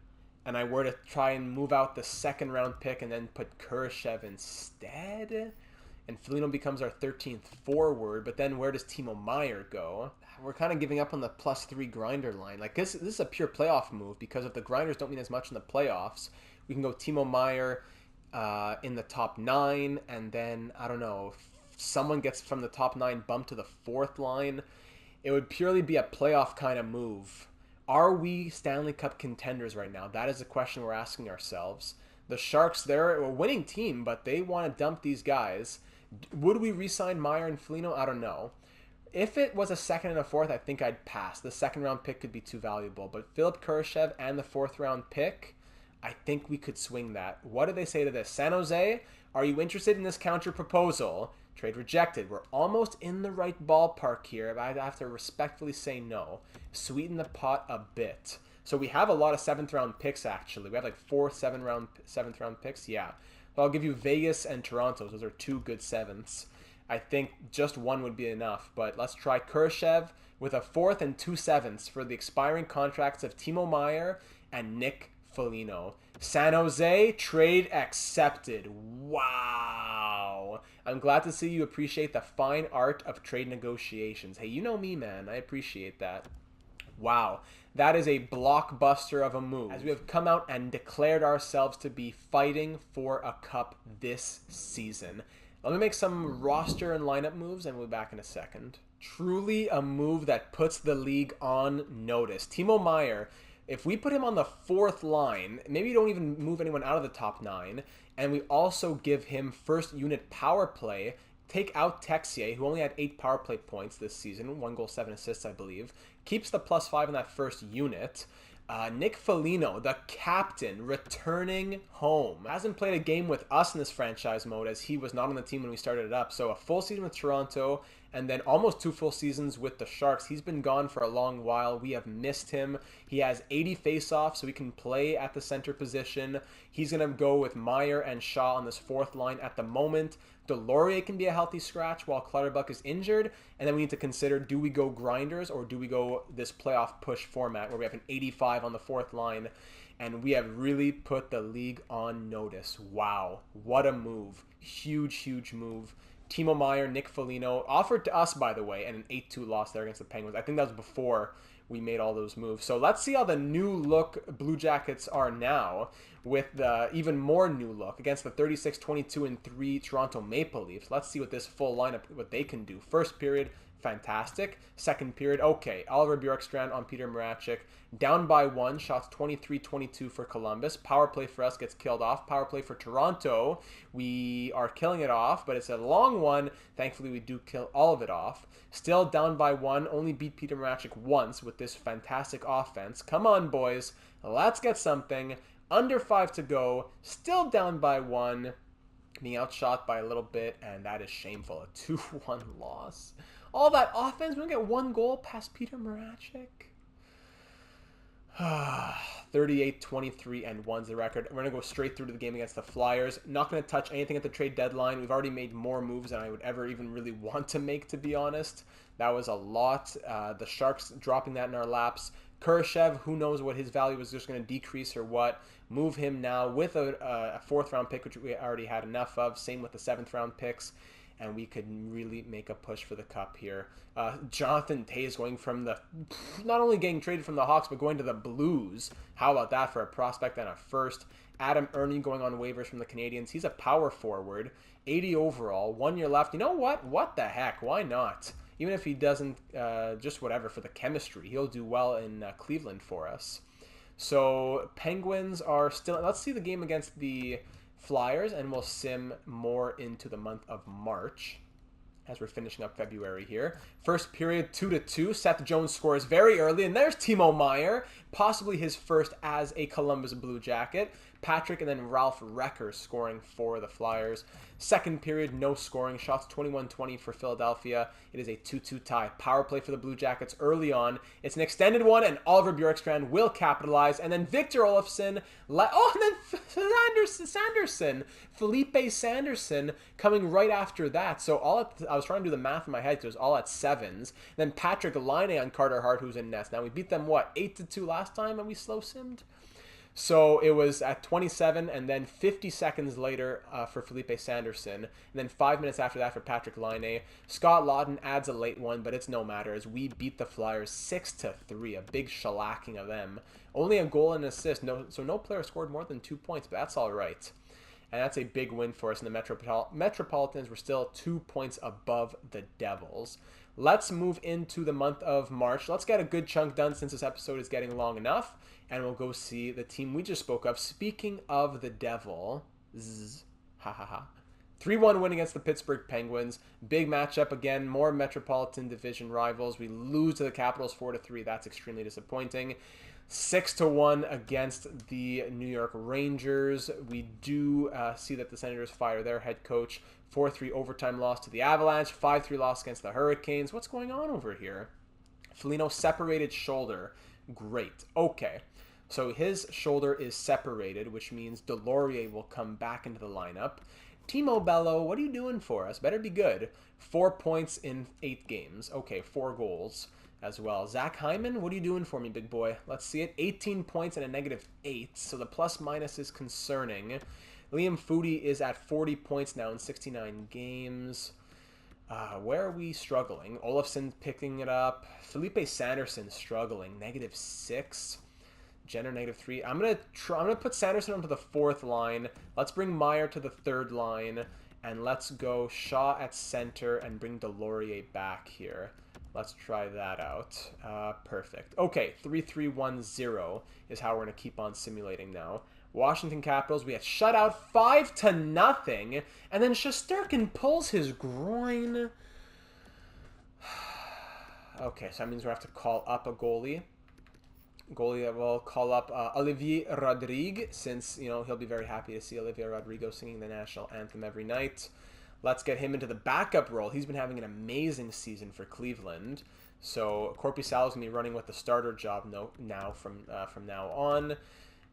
and I were to try and move out the 2nd round pick and then put Kurashev instead, and Foligno becomes our 13th forward, but then where does Timo Meyer go? We're kind of giving up on the +3 grinder line. Like this is a pure playoff move, because if the grinders don't mean as much in the playoffs, we can go Timo Meyer in the top 9, and then, I don't know, if someone gets from the top 9 bumped to the 4th line. It would purely be a playoff kind of move. Are we Stanley Cup contenders right now? That is the question we're asking ourselves. The Sharks, they're a winning team, but they want to dump these guys. Would we re-sign Meyer and Foligno? I don't know. If it was a 2nd and a 4th, I think I'd pass. The 2nd round pick could be too valuable. But Philip Kurashev and the 4th round pick, I think we could swing that. What do they say to this? San Jose, are you interested in this counter proposal? Trade rejected. We're almost in the right ballpark here, but I'd have to respectfully say no. Sweeten the pot a bit. So we have a lot of 7th round picks, actually. We have like 4 7th round picks. Yeah. So I'll give you Vegas and Toronto. Those are 2 good 7ths. I think just 1 would be enough, but let's try Kurashev with a 4th and 2 7ths for the expiring contracts of Timo Meyer and Nick Foligno. San Jose, trade accepted. Wow. I'm glad to see you appreciate the fine art of trade negotiations. Hey, you know me, man. I appreciate that. Wow. That is a blockbuster of a move, as we have come out and declared ourselves to be fighting for a cup this season. Let me make some roster and lineup moves, and we'll be back in a second. Truly a move that puts the league on notice. Timo Meyer, if we put him on the 4th line, maybe you don't even move anyone out of the top 9, and we also give him first unit power play, take out Texier, who only had 8 power play points this season, 1 goal, 7 assists, I believe, keeps the +5 in that first unit. Nick Foligno, the captain, returning home. Hasn't played a game with us in this franchise mode, as he was not on the team when we started it up. So a full season with Toronto, and then almost 2 full seasons with the Sharks. He's been gone for a long while. We have missed him. He has 80 face-offs, so he can play at the center position. He's going to go with Meyer and Shaw on this 4th line at the moment. Delorier can be a healthy scratch while Clutterbuck is injured. And then we need to consider, do we go grinders or do we go this playoff push format where we have an 85 on the 4th line? And we have really put the league on notice. Wow, what a move. Huge, huge move. Timo Meyer, Nick Foligno, offered to us, by the way, and an 8-2 loss there against the Penguins. I think that was before we made all those moves. So let's see how the new look Blue Jackets are now, with the even more new look against the 36-22-3 Toronto Maple Leafs. Let's see what this full lineup, what they can do. First period, Fantastic. Second period, okay. Oliver Bjorkstrand on Peter Mrazek. Down by 1, shots 23-22 for Columbus. Power play for us gets killed off. Power play for Toronto. We are killing it off, but it's a long one. Thankfully, we do kill all of it off. Still down by 1. Only beat Peter Mrazek once with this fantastic offense. Come on, boys. Let's get something. Under 5 to go. Still down by 1. Being outshot by a little bit, and that is shameful. A 2-1 loss. All that offense, we don't get 1 goal past Peter Mrazek. 38-23-1 is the record. We're going to go straight through to the game against the Flyers. Not going to touch anything at the trade deadline. We've already made more moves than I would ever even really want to make, to be honest. That was a lot. The Sharks dropping that in our laps. Kurashev, who knows what his value was just going to decrease or what. Move him now with a 4th round pick, which we already had enough of. Same with the 7th round picks. And we could really make a push for the Cup here. Jonathan Toews going from the... Not only getting traded from the Hawks, but going to the Blues. How about that for a prospect and a first? Adam Ernie going on waivers from the Canadiens. He's a power forward. 80 overall. 1 year left. You know what? What the heck? Why not? Even if he doesn't, just whatever, for the chemistry. He'll do well in Cleveland for us. So, Penguins are still... Let's see the game against the Flyers, and we'll sim more into the month of March as we're finishing up February here. First period, 2-2. Seth Jones scores very early, and there's Timo Meyer, possibly his first as a Columbus Blue Jacket. Patrick and then Ralph Recker scoring for the Flyers. Second period, no scoring. Shots 21-20 for Philadelphia. It is a 2-2 tie. Power play for the Blue Jackets early on. It's an extended one, and Oliver Bjorkstrand will capitalize. And then Victor Olofsson. And then Sanderson. Felipe Sanderson coming right after that. So I was trying to do the math in my head because it was all at 7s. Then Patrick Laine on Carter Hart, who's in nets. Now we beat them, 8-2 last time, and we slow simmed? So it was at 27, and then 50 seconds later for Felipe Sanderson, and then 5 minutes after that for Patrick Laine. Scott Lawton adds a late one, but it's no matter as we beat the Flyers 6-3, a big shellacking of them. Only a goal and an assist, so no player scored more than 2 points, but that's all right. And that's a big win for us in the Metropolitans. We're still 2 points above the Devils. Let's move into the month of March. Let's get a good chunk done since this episode is getting long enough. And we'll go see the team we just spoke of. Speaking of the Devil, 3-1 win against the Pittsburgh Penguins. Big matchup again, more Metropolitan Division rivals. We lose to the Capitals 4-3. That's extremely disappointing. 6-1 against the New York Rangers. We do see that the Senators fire their head coach. 4-3 overtime loss to the Avalanche. 5-3 loss against the Hurricanes. What's going on over here? Foligno separated shoulder. Great. Okay. So his shoulder is separated, which means Delorier will come back into the lineup. Timo Bello, what are you doing for us? Better be good. 4 points in 8 games. Okay, 4 goals as well. Zach Hyman, what are you doing for me, big boy? Let's see it. 18 points and a -8, so the plus-minus is concerning. Liam Foudy is at 40 points now in 69 games. Where are we struggling? Olofsson picking it up. Felipe Sanderson struggling. -6. Jenner -3. I'm gonna put Sanderson onto the 4th line. Let's bring Meyer to the 3rd line, and let's go Shaw at center and bring Delorier back here. Let's try that out. Perfect. Okay, 3-3-1-0 is how we're gonna keep on simulating now. Washington Capitals, we had shut out 5-0, and then Shesterkin pulls his groin. Okay, so that means we have to call up a goalie. That will call up Olivier Rodrigue, since, he'll be very happy to see Olivier Rodrigo singing the national anthem every night. Let's get him into the backup role. He's been having an amazing season for Cleveland. So Korpisalo's going to be running with the starter job now from now on.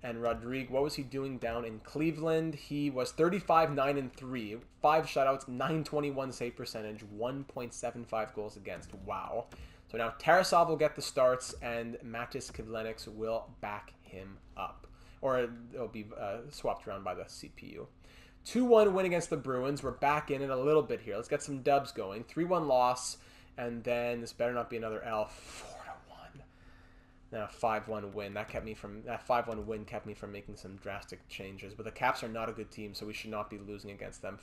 And Rodrigue, what was he doing down in Cleveland? He was 35-9-3, 5 shutouts, 921 save percentage, 1.75 goals against. Wow. So now Tarasov will get the starts, and Matis Kivlenieks will back him up. Or it'll be swapped around by the CPU. 2-1 win against the Bruins. We're back in it a little bit here. Let's get some dubs going. 3-1 loss, and then this better not be another L. 4-1. Now 5-1 win. That 5-1 win kept me from making some drastic changes. But the Caps are not a good team, so we should not be losing against them.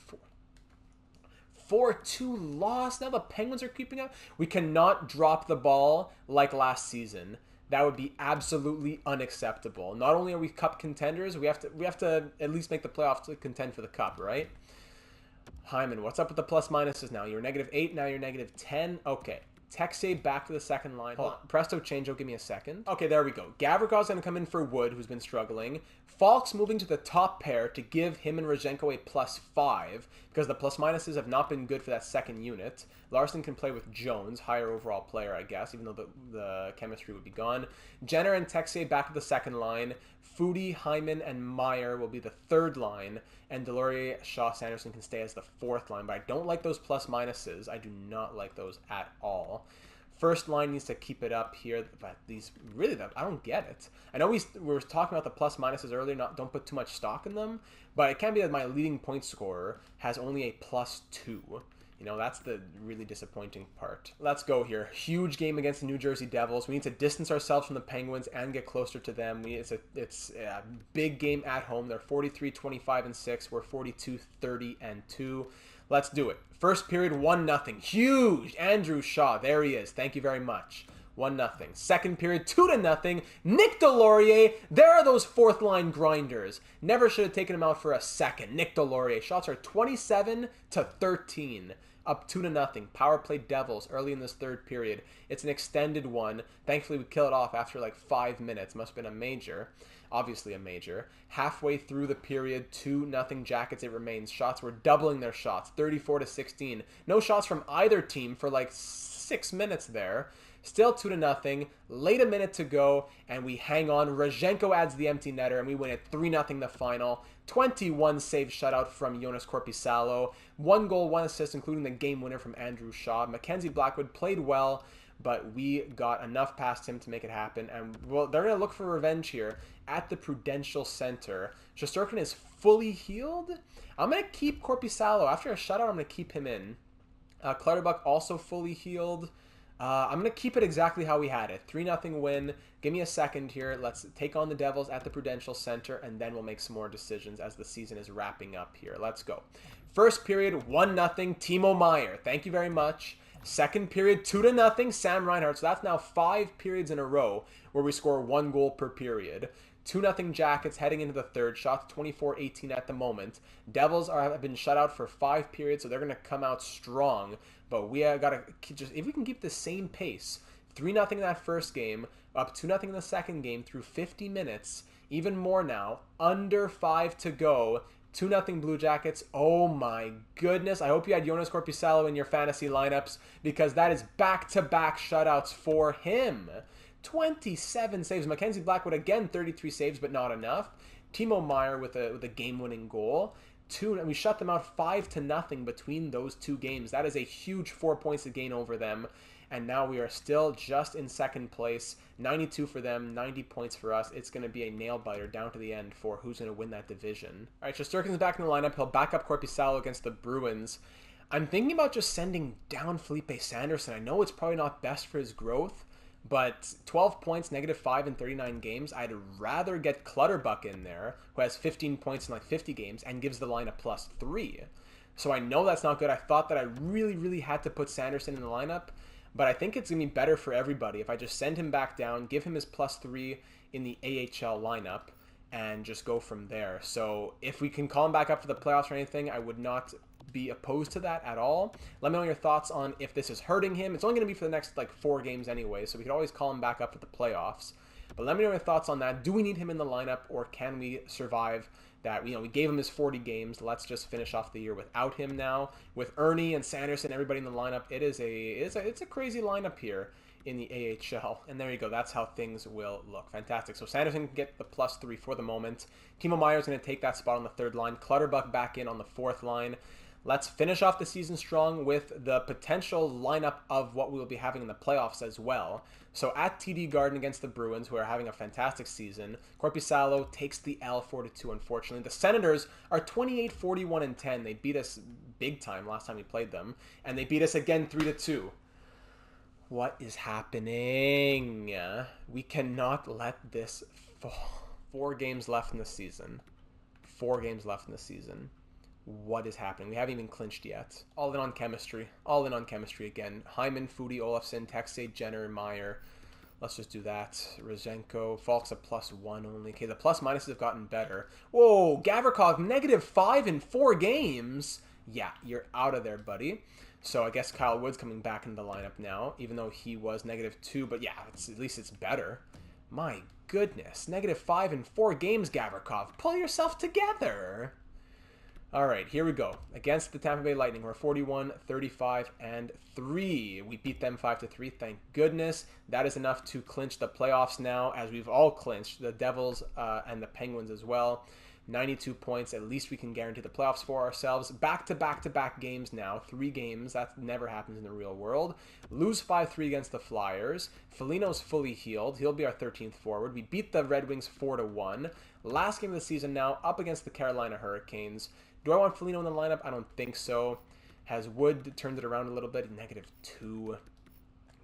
4-2 loss. Now the Penguins are creeping up. We cannot drop the ball like last season. That would be absolutely unacceptable. Not only are we cup contenders, we have to at least make the playoffs to contend for the cup, right? Hyman, what's up with the plus minuses now? You were -8, now you're -10. Okay. Texier back to the second line. Hold on. Presto change. Give me a second. Okay, there we go. Gavrikov's going to come in for Wood, who's been struggling. Falk's moving to the top pair to give him and Rozhenko a +5 because the plus minuses have not been good for that second unit. Larson can play with Jones, higher overall player, I guess, even though the chemistry would be gone. Jenner and Texier back to the second line. Foudy, Hyman, and Meyer will be the third line, and Delorier, Shaw, Sanderson can stay as the fourth line, but I don't like those plus minuses. I do not like those at all. First line needs to keep it up here, but these really, I don't get it. I know we were talking about the plus minuses earlier, don't put too much stock in them, but it can't be that my leading point scorer has only a +2. You know, that's the really disappointing part. Let's go here. Huge game against the New Jersey Devils. We need to distance ourselves from the Penguins and get closer to them. It's a big game at home. They're 43-25-6. We're 42-30-2. Let's do it. First period, 1-0. Huge. Andrew Shaw. There he is. Thank you very much. 1-0. Second period, 2-0. Nick Delorier. There are those fourth line grinders. Never should have taken him out for a second. Nick Delorier. Shots are 27-13. Up 2-0. Power play Devils early in this third period. It's an extended one. Thankfully, we kill it off after like 5 minutes. Must have been a major. Obviously a major. Halfway through the period, 2-0 Jackets it remains. Shots were doubling their shots. 34-16. No shots from either team for like 6 minutes there. Still 2-0. Late a minute to go, and we hang on. Rozhenko adds the empty netter, and we win it 3-0 the final. 21 save shutout from Joonas Korpisalo. 1 goal, 1 assist, including the game winner from Andrew Shaw. Mackenzie Blackwood played well, but we got enough past him to make it happen. And, well, they're going to look for revenge here at the Prudential Center. Shesterkin is fully healed. I'm going to keep Korpisalo. After a shutout, I'm going to keep him in. Clutterbuck also fully healed. I'm going to keep it exactly how we had it. 3-0 win. Give me a second here. Let's take on the Devils at the Prudential Center, and then we'll make some more decisions as the season is wrapping up here. Let's go. First period, 1-0, Timo Meyer. Thank you very much. Second period, 2-0, Sam Reinhart. So that's now 5 periods in a row where we score 1 goal per period. 2-0 Jackets heading into the third. Shots 24-18 at the moment. Devils have been shut out for 5 periods, so they're going to come out strong. But we got to just, if we can keep the same pace, 3-0 in that first game, up 2-0 in the second game through 50 minutes, even more now, under 5 to go. 2-0 Blue Jackets. Oh my goodness. I hope you had Joonas Korpisalo in your fantasy lineups because that is back-to-back shutouts for him. 27 saves. Mackenzie Blackwood again 33 saves, but not enough. Timo Meyer with a game-winning goal. And we shut them out 5-0 between those 2 games. That is a huge 4 points to gain over them. And now we are still just in second place. 92 for them, 90 points for us. It's going to be a nail-biter down to the end for who's going to win that division. All right, Shesterkin's back in the lineup. He'll back up Korpisalo against the Bruins. I'm thinking about just sending down Felipe Sanderson. I know it's probably not best for his growth, but 12 points, -5 in 39 games. I'd rather get Clutterbuck in there, who has 15 points in like 50 games and gives the line a +3. So I know that's not good. I thought that I really had to put Sanderson in the lineup, but I think it's going to be better for everybody if I just send him back down, give him his +3 in the AHL lineup, and just go from there. So if we can call him back up for the playoffs or anything, I would not be opposed to that at all. Let me know your thoughts on if this is hurting him. It's only going to be for the next like 4 games anyway, so we could always call him back up for the playoffs. But let me know your thoughts on that. Do we need him in the lineup, or can we survive that? We gave him his 40 games. Let's just finish off the year without him now. With Ernie and Sanderson, everybody in the lineup, it's a crazy lineup here in the AHL. And there you go. That's how things will look. Fantastic. So Sanderson can get the +3 for the moment. Timo Meyer is going to take that spot on the third line. Clutterbuck back in on the fourth line. Let's finish off the season strong with the potential lineup of what we will be having in the playoffs as well. So at TD Garden against the Bruins, who are having a fantastic season, Korpisalo takes the L 4-2, unfortunately. The Senators are 28-41-10. They beat us big time last time we played them, and they beat us again 3-2. What is happening? We cannot let this fall. 4 games left in the season. 4 games left in the season. What is happening? We haven't even clinched yet. All in on chemistry. All in on chemistry again. Hyman, Foudy, Olofsson, Texay, Jenner, Meyer. Let's just do that. Rosenko. Falk's a +1 only. Okay, the plus minuses have gotten better. Whoa, Gavrikov, -5 in 4 games. Yeah, you're out of there, buddy. So I guess Kyle Wood's coming back into the lineup now, even though he was -2. But yeah, at least it's better. My goodness. -5 in 4 games, Gavrikov. Pull yourself together. All right, here we go. Against the Tampa Bay Lightning, we're 41, 35, and 3. We beat them 5-3. Thank goodness. That is enough to clinch the playoffs now, as we've all clinched, the Devils and the Penguins as well. 92 points. At least we can guarantee the playoffs for ourselves. Back-to-back-to-back games now. 3 games. That never happens in the real world. Lose 5-3 against the Flyers. Foligno's fully healed. He'll be our 13th forward. We beat the Red Wings 4-1. Last game of the season now, up against the Carolina Hurricanes. Do I want Foligno in the lineup? I don't think so. Has Wood turned it around a little bit? -2.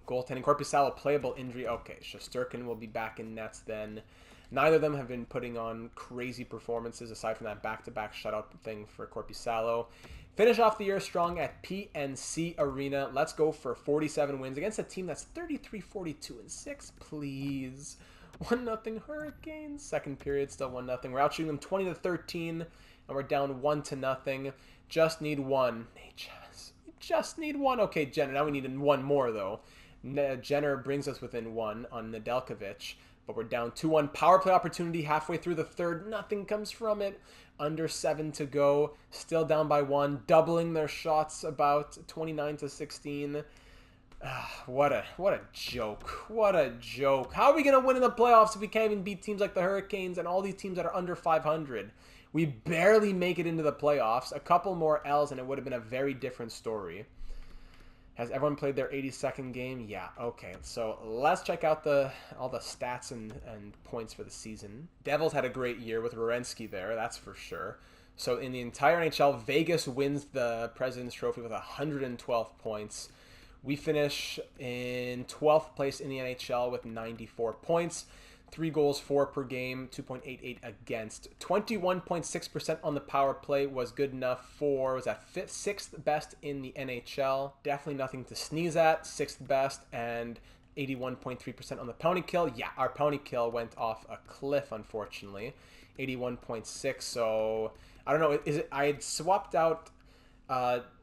Goaltending. Korpisalo, playable injury. Okay, Shesterkin will be back in nets then. Neither of them have been putting on crazy performances aside from that back-to-back shutout thing for Korpisalo. Finish off the year strong at PNC Arena. Let's go for 47 wins against a team that's 33, 42, and 6, please. 1-0 Hurricanes. Second period, still 1-0. We're out shooting them 20-13. And we're down 1-0. Just need one. Just need one. Okay, Jenner. Now we need one more, though. Jenner brings us within 1 on Nedeljkovic. But we're down 2-1. Power play opportunity halfway through the third. Nothing comes from it. Under 7 to go. Still down by 1. Doubling their shots about 29-16. What a joke. What a joke. How are we going to win in the playoffs if we can't even beat teams like the Hurricanes and all these teams that are under 500? We barely make it into the playoffs. A couple more L's and it would have been a very different story. Has everyone played their 82nd game? Yeah, okay. So let's check out all the stats and points for the season. Devils had a great year with Werenski there, that's for sure. So in the entire NHL, Vegas wins the President's Trophy with 112 points. We finish in 12th place in the NHL with 94 points. 3 goals, 4 per game, 2.88 against. 21.6% on the power play was good enough for, was that 6th best in the NHL. Definitely nothing to sneeze at, 6th best, and 81.3% on the penalty kill. Yeah, our penalty kill went off a cliff, unfortunately. 81.6, so I don't know, I had swapped out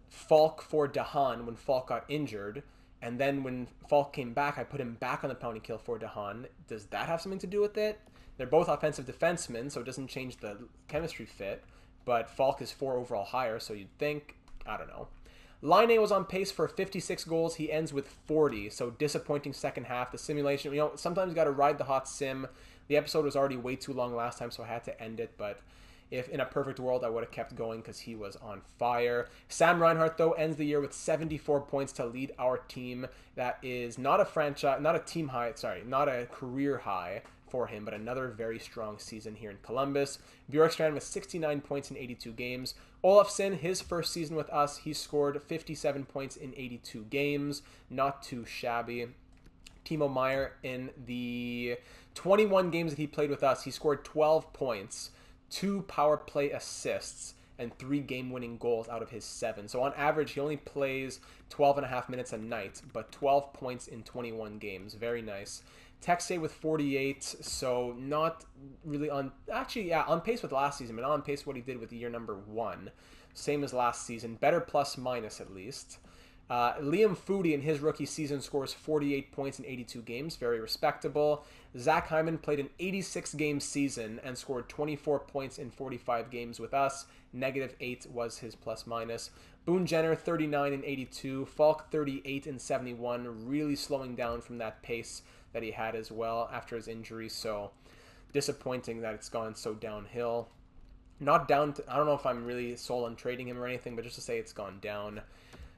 Falk for Dahan when Falk got injured. And then when Falk came back, I put him back on the penalty kill for Dahan. Does that have something to do with it? They're both offensive defensemen, so it doesn't change the chemistry fit. But Falk is 4 overall higher, so you'd think, I don't know. Laine was on pace for 56 goals. He ends with 40, so disappointing second half. The simulation, sometimes you got to ride the hot sim. The episode was already way too long last time, so I had to end it, but if in a perfect world, I would have kept going because he was on fire. Sam Reinhart, though, ends the year with 74 points to lead our team. That is not a franchise, not a team high, sorry, not a career high for him, but another very strong season here in Columbus. Bjorkstrand with 69 points in 82 games. Olofsson, his first season with us, he scored 57 points in 82 games. Not too shabby. Timo Meyer, in the 21 games that he played with us, he scored 12 points. 2 power play assists, and 3 game-winning goals out of his 7. So on average, he only plays 12.5 minutes a night, but 12 points in 21 games. Very nice. Texay with 48, so not really on... Actually, yeah, on pace with last season, but not on pace with what he did with year number 1. Same as last season. Better plus-minus, at least. Liam Foudy in his rookie season scores 48 points in 82 games. Very respectable. Zach Hyman played an 86-game season and scored 24 points in 45 games with us. -8 was his plus-minus. Boone Jenner, 39 in 82. Falk, 38 in 71. Really slowing down from that pace that he had as well after his injury. So disappointing that it's gone so downhill. Not down to, I don't know if I'm really sold on trading him or anything, but just to say it's gone down.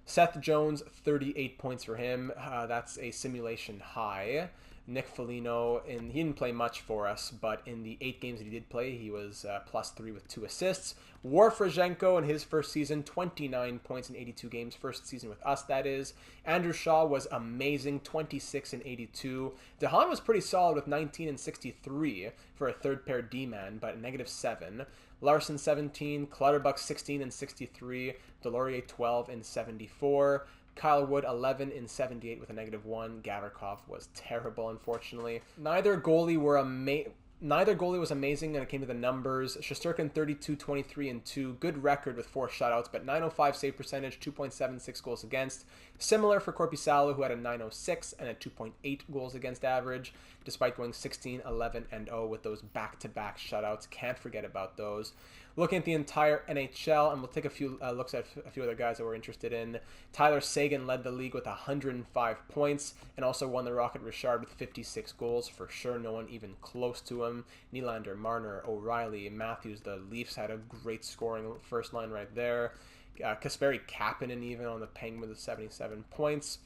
Seth Jones, 38 points for him. That's a simulation high. Nick Foligno, and he didn't play much for us, but in the 8 games that he did play, he was +3 with 2 assists. Warfrazenko in his first season, 29 points in 82 games, first season with us, that is. Andrew Shaw was amazing, 26 in 82. DeHaan was pretty solid with 19 and 63 for a third pair D-man, but -7. Larson 17, Clutterbuck 16 and 63, Delorier 12 and 74. Kyle Wood 11 in 78 with a -1. Gavrikov was terrible, unfortunately. Neither goalie was amazing when it came to the numbers. Shesterkin 32, 23, and 2. Good record with 4 shutouts, but 905 save percentage, 2.76 goals against. Similar for Korpisalo, who had a 906 and a 2.8 goals against average, despite going 16, 11, and 0 with those back-to-back shutouts. Can't forget about those. Looking at the entire NHL, and we'll take a few looks at a few other guys that we're interested in. Tyler Seguin led the league with 105 points and also won the Rocket Richard with 56 goals. For sure, no one even close to him. Nylander, Marner, O'Reilly, Matthews. The Leafs had a great scoring first line right there. Kasperi Kapanen even on the Penguins with 77 points.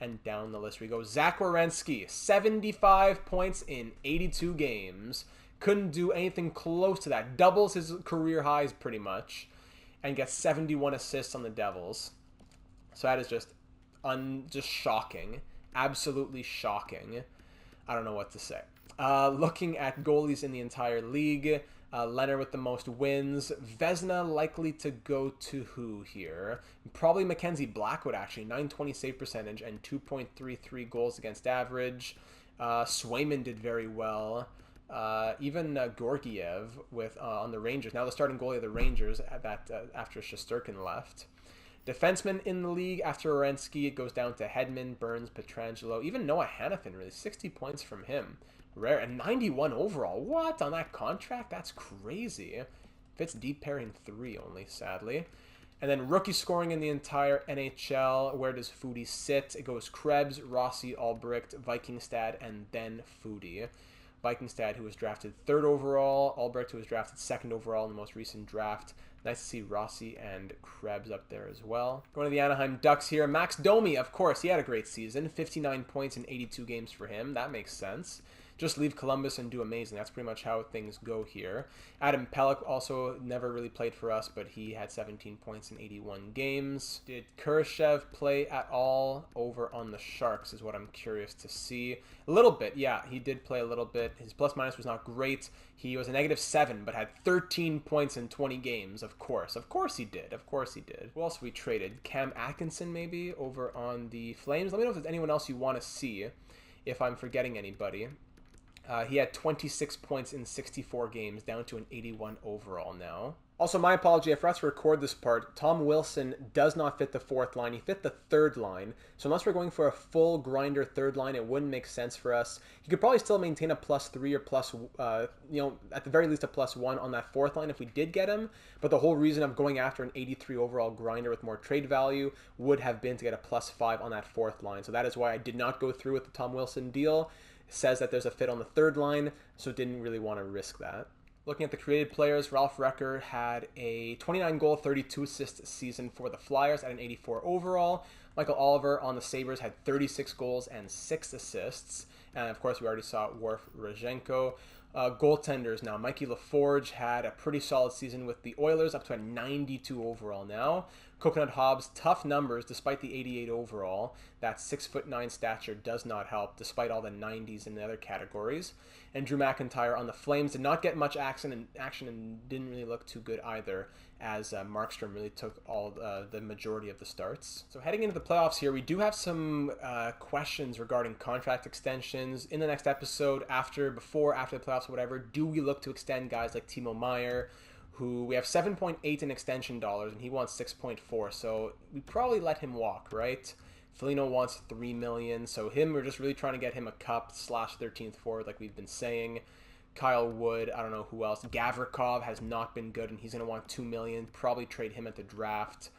And down the list we go. Zach Werenski, 75 points in 82 games. Couldn't do anything close to that. Doubles his career highs pretty much. And gets 71 assists on the Devils. So that is just shocking. Absolutely shocking. I don't know what to say. Looking at goalies in the entire league. Leonard with the most wins. Vezina likely to go to who here? Probably Mackenzie Blackwood, actually. 920 save percentage and 2.33 goals against average. Swayman did very well. Even Georgiev with on the Rangers. Now the starting goalie of the Rangers after Shesterkin left. Defensemen in the league after Werenski, it goes down to Hedman, Burns, Pietrangelo. Even Noah Hannafin, really. 60 points from him. Rare. And 91 overall. What? On that contract? That's crazy. Fits deep pairing 3 only, sadly. And then rookie scoring in the entire NHL. Where does Foodie sit? It goes Krebs, Rossi, Albrecht, Vikingstad, and then Foodie. Vikingstad, who was drafted 3rd overall. Albrecht, who was drafted 2nd overall in the most recent draft. Nice to see Rossi and Krebs up there as well. Going to the Anaheim Ducks here. Max Domi, of course, he had a great season. 59 points in 82 games for him. That makes sense. Just leave Columbus and do amazing. That's pretty much how things go here. Adam Pelech also never really played for us, but he had 17 points in 81 games. Did Kurashev play at all over on the Sharks is what I'm curious to see. A little bit, yeah, he did play a little bit. His plus-minus was not great. He was a -7, but had 13 points in 20 games, of course. Of course he did. Of course he did. Who else we traded? Cam Atkinson, maybe, over on the Flames. Let me know if there's anyone else you want to see, if I'm forgetting anybody. He had 26 points in 64 games, down to an 81 overall now. Also, my apology, I forgot to record this part. Tom Wilson does not fit the 4th line. He fit the 3rd line. So unless we're going for a full grinder 3rd line, it wouldn't make sense for us. He could probably still maintain a +3 or plus, at the very least a +1 on that 4th line if we did get him. But the whole reason of going after an 83 overall grinder with more trade value would have been to get a +5 on that 4th line. So that is why I did not go through with the Tom Wilson deal. It says that there's a fit on the 3rd line, so didn't really want to risk that. Looking at the created players, Ralph Recker had a 29-goal, 32-assist season for the Flyers at an 84 overall. Michael Oliver on the Sabres had 36 goals and 6 assists. And, of course, we already saw Warfrazenko. Goaltenders now. Mikey LaForge had a pretty solid season with the Oilers, up to a 92 overall now. Coconut Hobbs, tough numbers despite the 88 overall. That 6'9" stature does not help despite all the 90s in the other categories. And Drew McIntyre on the Flames did not get much action and didn't really look too good either, as Markstrom really took all the majority of the starts. So heading into the playoffs here, we do have some questions regarding contract extensions. In the next episode, after the playoffs or whatever, do we look to extend guys like Timo Meyer, who we have 7.8 in extension dollars, and he wants 6.4, so we probably let him walk, right? Foligno wants $3 million, so we're just really trying to get him a cup/13th forward, like we've been saying. Kyle Wood, I don't know who else. Gavrikov has not been good, and he's going to want $2 million. Probably trade him at the draft.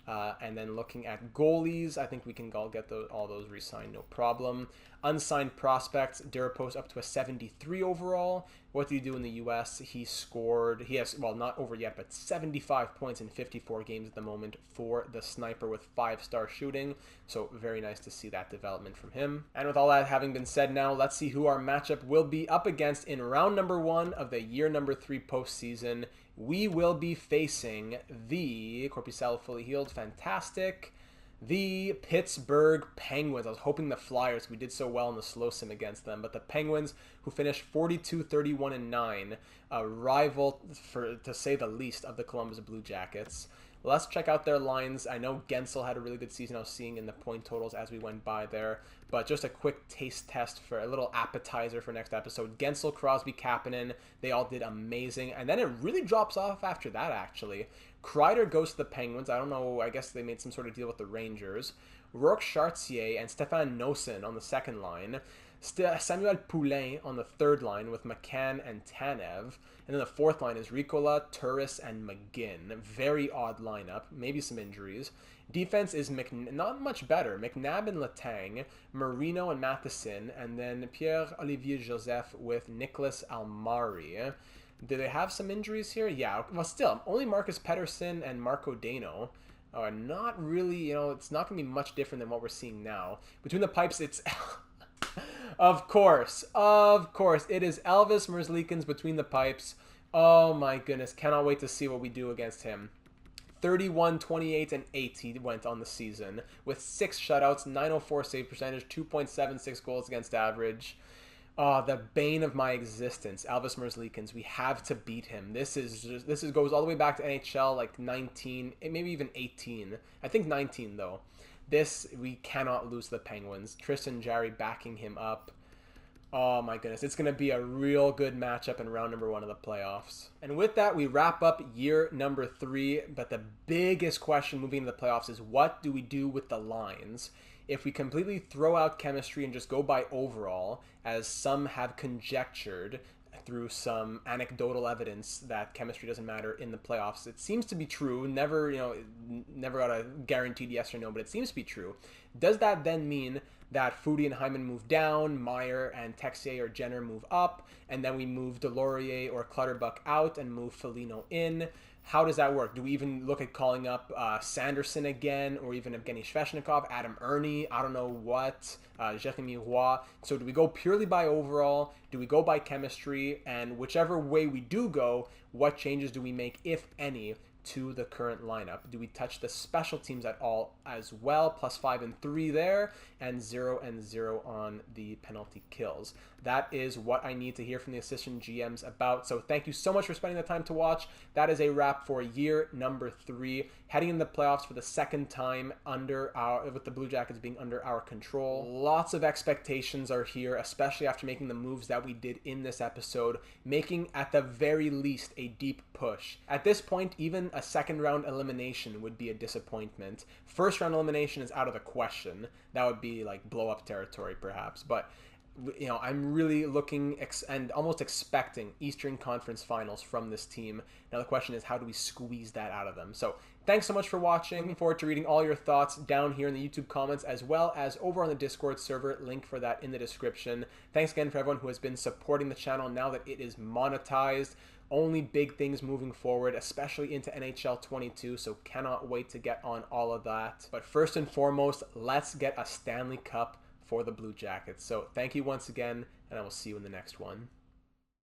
And then looking at goalies, I think we can all get all those re-signed, no problem. Unsigned prospects, Durapost up to a 73 overall. What did he do in the U.S.? He has, well, not over yet, but 75 points in 54 games at the moment for the sniper with 5-star shooting. So very nice to see that development from him. And with all that having been said now, let's see who our matchup will be up against in round number 1 of the year number 3 postseason. We will be facing the Corpusalo fully healed, fantastic. The Pittsburgh Penguins. I was hoping the Flyers, we did so well in the slow sim against them, but the Penguins, who finished 42-31-9, a rival, to say the least, of the Columbus Blue Jackets. Let's check out their lines. I know Gensel had a really good season I was seeing in the point totals as we went by there, but just a quick taste test for a little appetizer for next episode. Gensel, Crosby, Kapanen, they all did amazing, and then it really drops off after that, actually. Kreider goes to the Penguins. I don't know, I guess they made some sort of deal with the Rangers. Rourke Chartier and Stéphane Nosen on the second line. Samuel Poulin on the third line with McCann and Tanev. And then the fourth line is Ricola, Turris, and McGinn. Very odd lineup. Maybe some injuries. Defense is not much better. McNabb and Letang, Marino and Matheson, and then Pierre-Olivier Joseph with Nicholas Almari. Do they have some injuries here? Yeah, well, still, only Marcus Pettersson and Marco Dano are not really, it's not going to be much different than what we're seeing now. Between the pipes, it's... Of course, it is Elvis Merzlikins between the pipes. Oh my goodness, cannot wait to see what we do against him. 31, 28, and 8 he went on the season with 6 shutouts, 904 save percentage, 2.76 goals against average. Oh, the bane of my existence, Elvis Merzlikins. We have to beat him. This goes all the way back to NHL, like 19, maybe even 18. I think 19 though. We cannot lose the Penguins. Tristan Jarry backing him up. Oh my goodness, it's going to be a real good matchup in round number 1 of the playoffs. And with that, we wrap up year number 3. But the biggest question moving into the playoffs is, what do we do with the lines? If we completely throw out chemistry and just go by overall, as some have conjectured through some anecdotal evidence that chemistry doesn't matter in the playoffs, it seems to be true. Never got a guaranteed yes or no, but it seems to be true. Does that then mean that Foudy and Hyman move down, Meyer and Texier or Jenner move up, and then we move Delorier or Clutterbuck out and move Foligno in? How does that work? Do we even look at calling up Sanderson again, or even Evgeny Sveshnikov, Adam Ernie, I don't know what, Jeremy Roy? So do we go purely by overall? Do we go by chemistry? And whichever way we do go, what changes do we make, if any, to the current lineup? Do we touch the special teams at all as well? +5 and 3 there, and 0 and 0 on the penalty kills. That is what I need to hear from the assistant GMs about. So thank you so much for spending the time to watch. That is a wrap for year number 3, heading in the playoffs for the second time with the Blue Jackets being under our control. Lots of expectations are here, especially after making the moves that we did in this episode, making at the very least a deep push. At this point, even a second round elimination would be a disappointment. First round elimination is out of the question. That would be like blow up territory perhaps, but I'm really looking and almost expecting Eastern Conference Finals from this team. Now the question is, how do we squeeze that out of them? So thanks so much for watching. Looking forward to reading all your thoughts down here in the YouTube comments, as well as over on the Discord server. Link for that in the description. Thanks again for everyone who has been supporting the channel now that it is monetized. Only big things moving forward, especially into NHL 22, so cannot wait to get on all of that. But first and foremost, let's get a Stanley Cup for the Blue Jackets. So thank you once again, and I will see you in the next one.